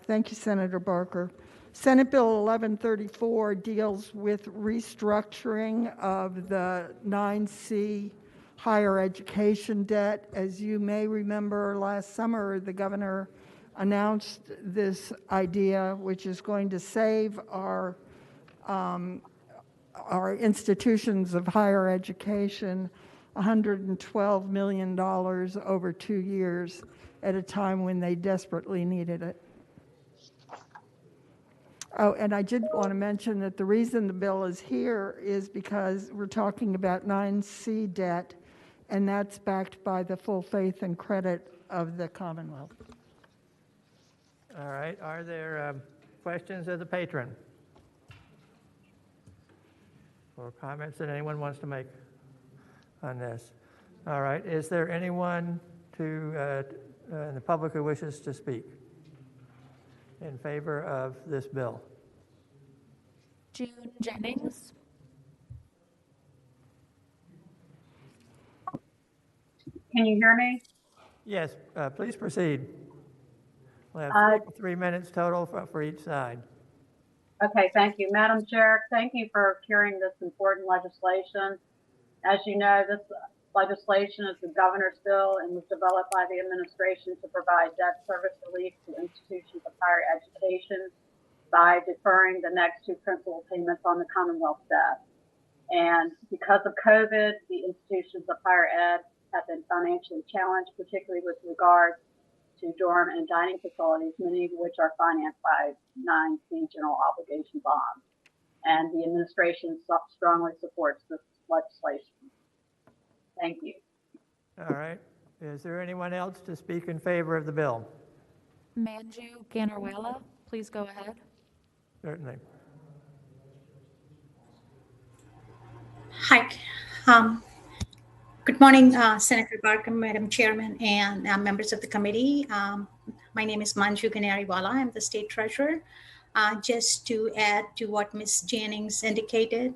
Thank you, Senator Barker. Senate Bill 1134 deals with restructuring of the 9C higher education debt. As you may remember, last summer, the governor announced this idea, which is going to save our institutions of higher education $112 million over 2 years at a time when they desperately needed it. Oh, and I did want to mention that the reason the bill is here is because we're talking about 9C debt, and that's backed by the full faith and credit of the Commonwealth. All right, are there questions of the patron or comments that anyone wants to make on this? All right, is there anyone in the public who wishes to speak in favor of this bill? June Jennings. Can you hear me? Yes, please proceed. We'll have 3 minutes total for each side. Okay, thank you. Madam Chair, thank you for carrying this important legislation. As you know, this legislation is the governor's bill and was developed by the administration to provide debt service relief to institutions of higher education by deferring the next two principal payments on the Commonwealth debt. And because of COVID, the institutions of higher ed have been financially challenged, particularly with regard to dorm and dining facilities, many of which are financed by 9C general obligation bonds. And the administration strongly supports this legislation. Thank you. All right. Is there anyone else to speak in favor of the bill? Manju Ganarwala, please go ahead. Certainly. Hi. Good morning, Senator Barker, Madam Chairman, and members of the committee. My name is Manju Ganariwala. I'm the state treasurer. Just to add to what Ms. Jennings indicated,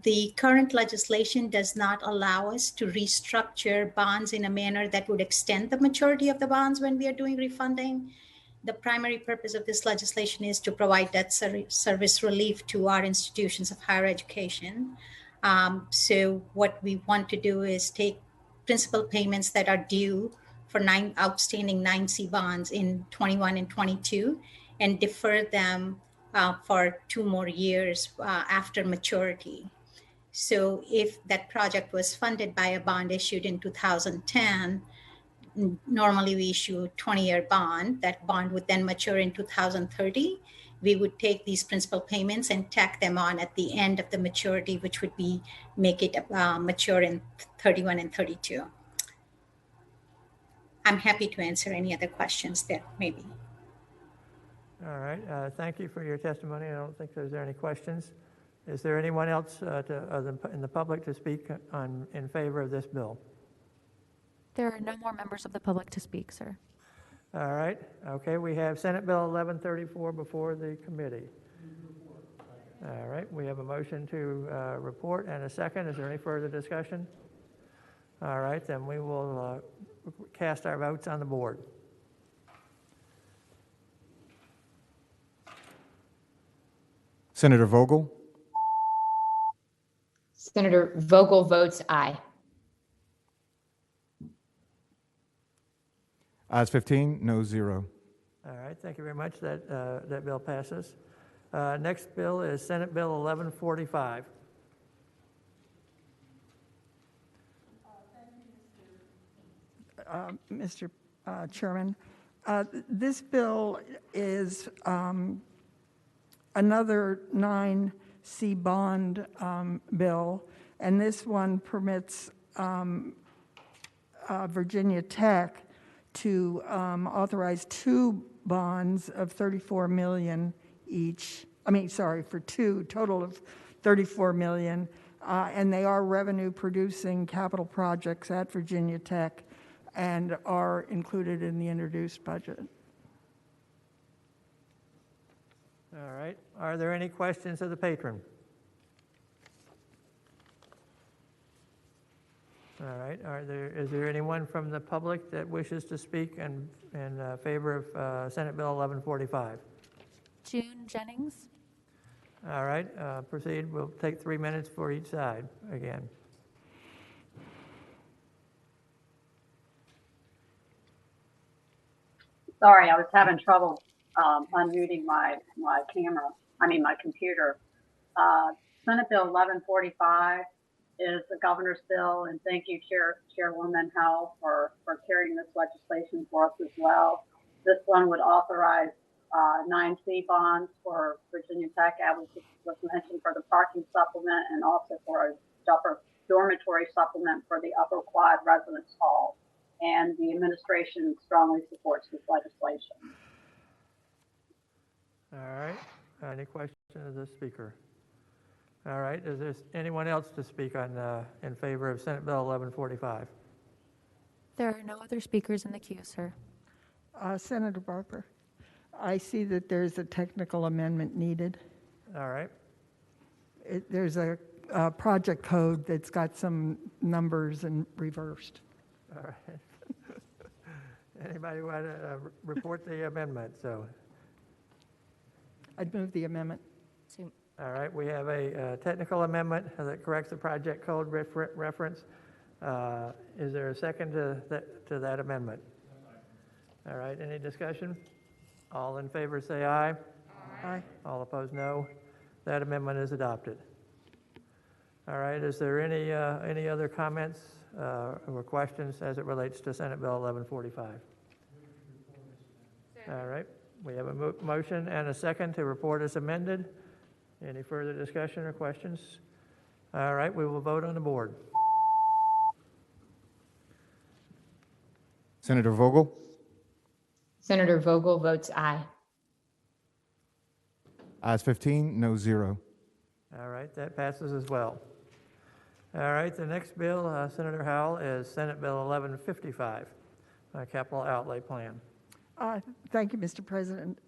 the current legislation does not allow us to restructure bonds in a manner that would extend the maturity of the bonds when we are doing refunding. The primary purpose of this legislation is to provide debt service relief to our institutions of higher education. So what we want to do is take principal payments that are due for outstanding 9C bonds in 21 and 22 and defer them for 2 more years after maturity. So if that project was funded by a bond issued in 2010, normally we issue a 20-year bond. That bond would then mature in 2030. We would take these principal payments and tack them on at the end of the maturity, which would be make it mature in 31 and 32. I'm happy to answer any other questions there may be. All right. Thank you for your testimony. I don't think there's any questions. Is there anyone else in the public to speak in favor of this bill? There are no more members of the public to speak, sir. All right. Okay, we have Senate Bill 1134 before the committee. All right, we have a motion to report and a second. Is there any further discussion? All right, then we will cast our votes on the board. Senator Vogel, Senator Vogel votes aye. ayes 15, no 0. All right, thank you very much. That bill passes. Next bill is Senate Bill 1145. Mr. Chairman, this bill is another 9C bond bill, and this one permits Virginia Tech to authorize 2 bonds of $34 million each. For 2, total of $34 million, and they are revenue-producing capital projects at Virginia Tech and are included in the introduced budget. All right. Are there any questions of the patron? All right. Is there anyone from the public that wishes to speak in favor of Senate Bill 1145? June Jennings. All right. Proceed. We'll take 3 minutes for each side again. Sorry, I was having trouble unmuting my computer. Senate Bill 1145 is the governor's bill, and thank you, Chairwoman Howell, for carrying this legislation for us as well. This one would authorize 9C bonds for Virginia Tech, as was mentioned, for the parking supplement, and also for a dormitory supplement for the Upper Quad Residence Hall. And the administration strongly supports this legislation. All right. Any questions of the speaker? All right. Is there anyone else to speak on in favor of Senate Bill 1145? There are no other speakers in the queue, sir. Senator Barker, I see that there's a technical amendment needed. All right. There's a project code that's got some numbers and reversed. All right. Anybody want to report the amendment? So, I'd move the amendment. all right, we have a technical amendment that corrects the project code reference. Is there a second to that amendment? All right, any discussion? All in favor say aye. Aye. All opposed, no. That amendment is adopted. All right, is there any other comments or questions as it relates to Senate Bill 1145? All right, we have a motion and a second to report as amended. Any further discussion or questions? All right, we will vote on the board. Senator Vogel? Senator Vogel votes aye. Ayes 15, no 0. All right, that passes as well. All right, the next bill, Senator Howell, is Senate Bill 1155, Capital Outlay Plan. Thank you, Mr. President.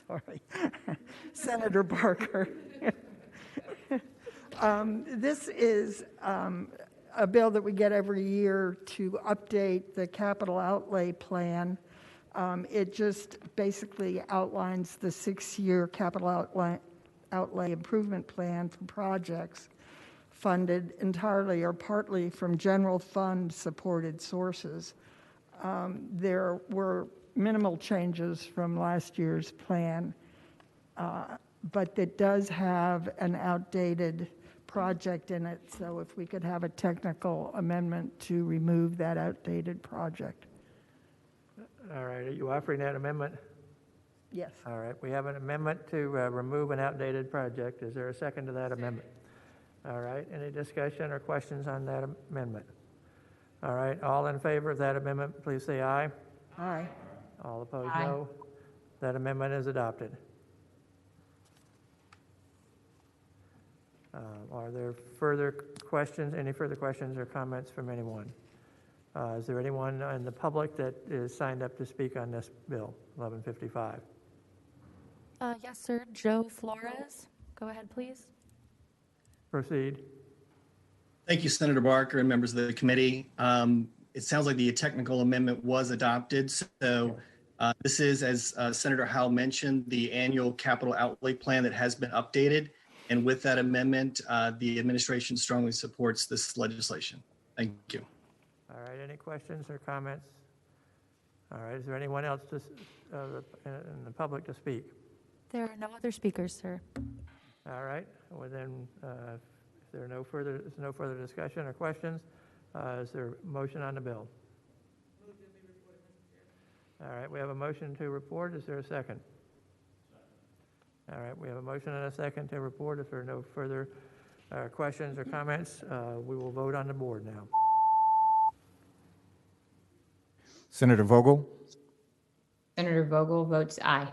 Sorry, Senator Barker. This is a bill that we get every year to update the capital outlay plan. It just basically outlines the 6-year capital outlay improvement plan for projects funded entirely or partly from general fund supported sources. There were minimal changes from last year's plan, but it does have an outdated project in it, so if we could have a technical amendment to remove that outdated project. All right, are you offering that amendment? Yes. All right, we have an amendment to remove an outdated project. Is there a second to that amendment? All right, any discussion or questions on that amendment? All right, all in favor of that amendment, please say aye. Aye. All opposed, Aye. no. That amendment is adopted. Are there further questions, any further questions or comments from anyone? Is there anyone in the public that is signed up to speak on this bill, 1155? Yes, sir. Joe Flores. Go ahead, please. Proceed. Thank you, Senator Barker and members of the committee. It sounds like the technical amendment was adopted. So this is, as Senator Howell mentioned, the annual capital outlay plan that has been updated. And with that amendment, the administration strongly supports this legislation. Thank you. All right, any questions or comments? All right, is there anyone else in the public to speak? There are no other speakers, sir. All right, well then, if there are no further discussion or questions, is there a motion on the bill? All right, we have a motion to report. Is there a second? All right, we have a motion and a second to report. If there are no further questions or comments, we will vote on the board now. Senator Vogel? Senator Vogel votes aye.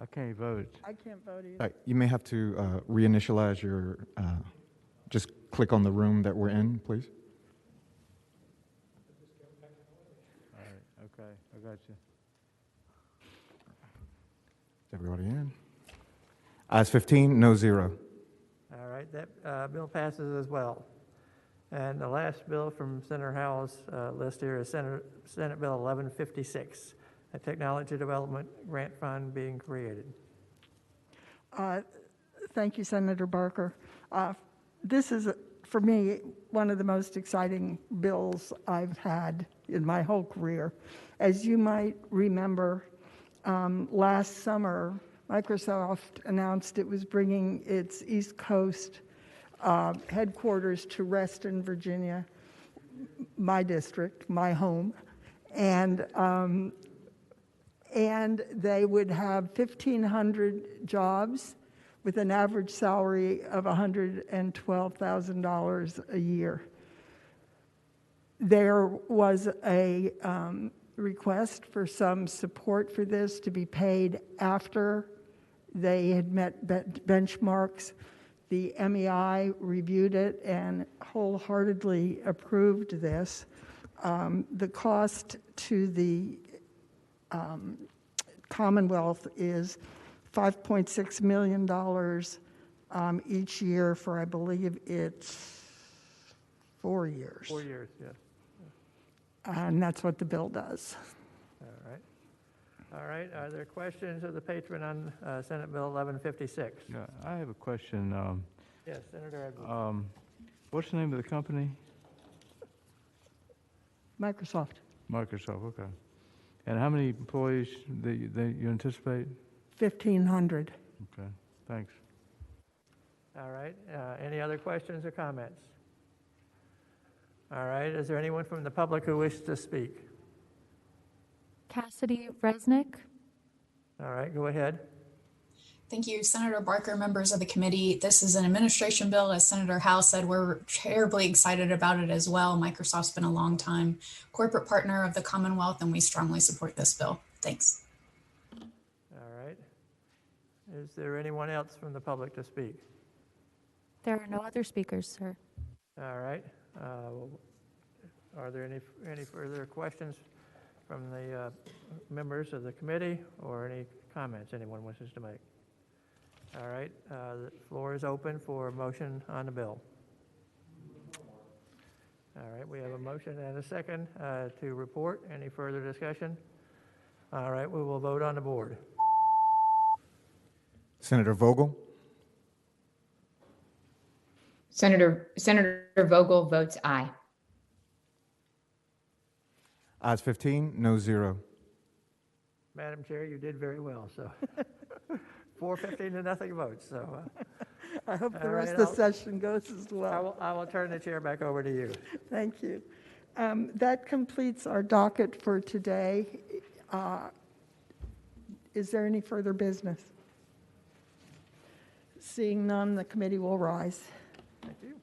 I can't vote. I can't vote either. You may have to reinitialize your, just click on the room that we're in, please. All right, okay, I got you. Is everybody in? Ayes 15, no 0. All right, that bill passes as well. And the last bill from Senator Howell's list here is Senate Bill 1156, a technology development grant fund being created. Thank you, Senator Barker. This is, for me, one of the most exciting bills I've had in my whole career. As you might remember, last summer, Microsoft announced it was bringing its East Coast headquarters to Reston, Virginia, my district, my home, and they would have 1,500 jobs with an average salary of $112,000 a year. There was a request for some support for this to be paid after they had met benchmarks. The MEI reviewed it and wholeheartedly approved this. The cost to the Commonwealth is $5.6 million each year for, I believe it's 4 years. 4 years, yes. And that's what the bill does. All right. All right, are there questions of the patron on Senate Bill 1156? Yeah, I have a question. Yes, Senator Edwards. What's the name of the company? Microsoft. Microsoft, okay. And how many employees that you anticipate? 1,500. Okay, thanks. All right, any other questions or comments? All right, is there anyone from the public who wishes to speak? Cassidy Resnick. All right, go ahead. Thank you, Senator Barker, members of the committee. This is an administration bill. As Senator Howe said, we're terribly excited about it as well. Microsoft's been a long time corporate partner of the Commonwealth, and we strongly support this bill. Thanks. All right. Is there anyone else from the public to speak? There are no other speakers, sir. All right. Are there any further questions from the members of the committee or any comments anyone wishes to make? All right. The floor is open for a motion on the bill. All right. We have a motion and a second to report. Any further discussion? All right. We will vote on the board. Senator Vogel? Senator Vogel votes aye. Ayes 15, no 0. Madam Chair, you did very well. So 4-15 to nothing votes. So I hope the rest of the session goes as well. I will turn the chair back over to you. Thank you. That completes our docket for today. Is there any further business? Seeing none, the committee will rise. Thank you.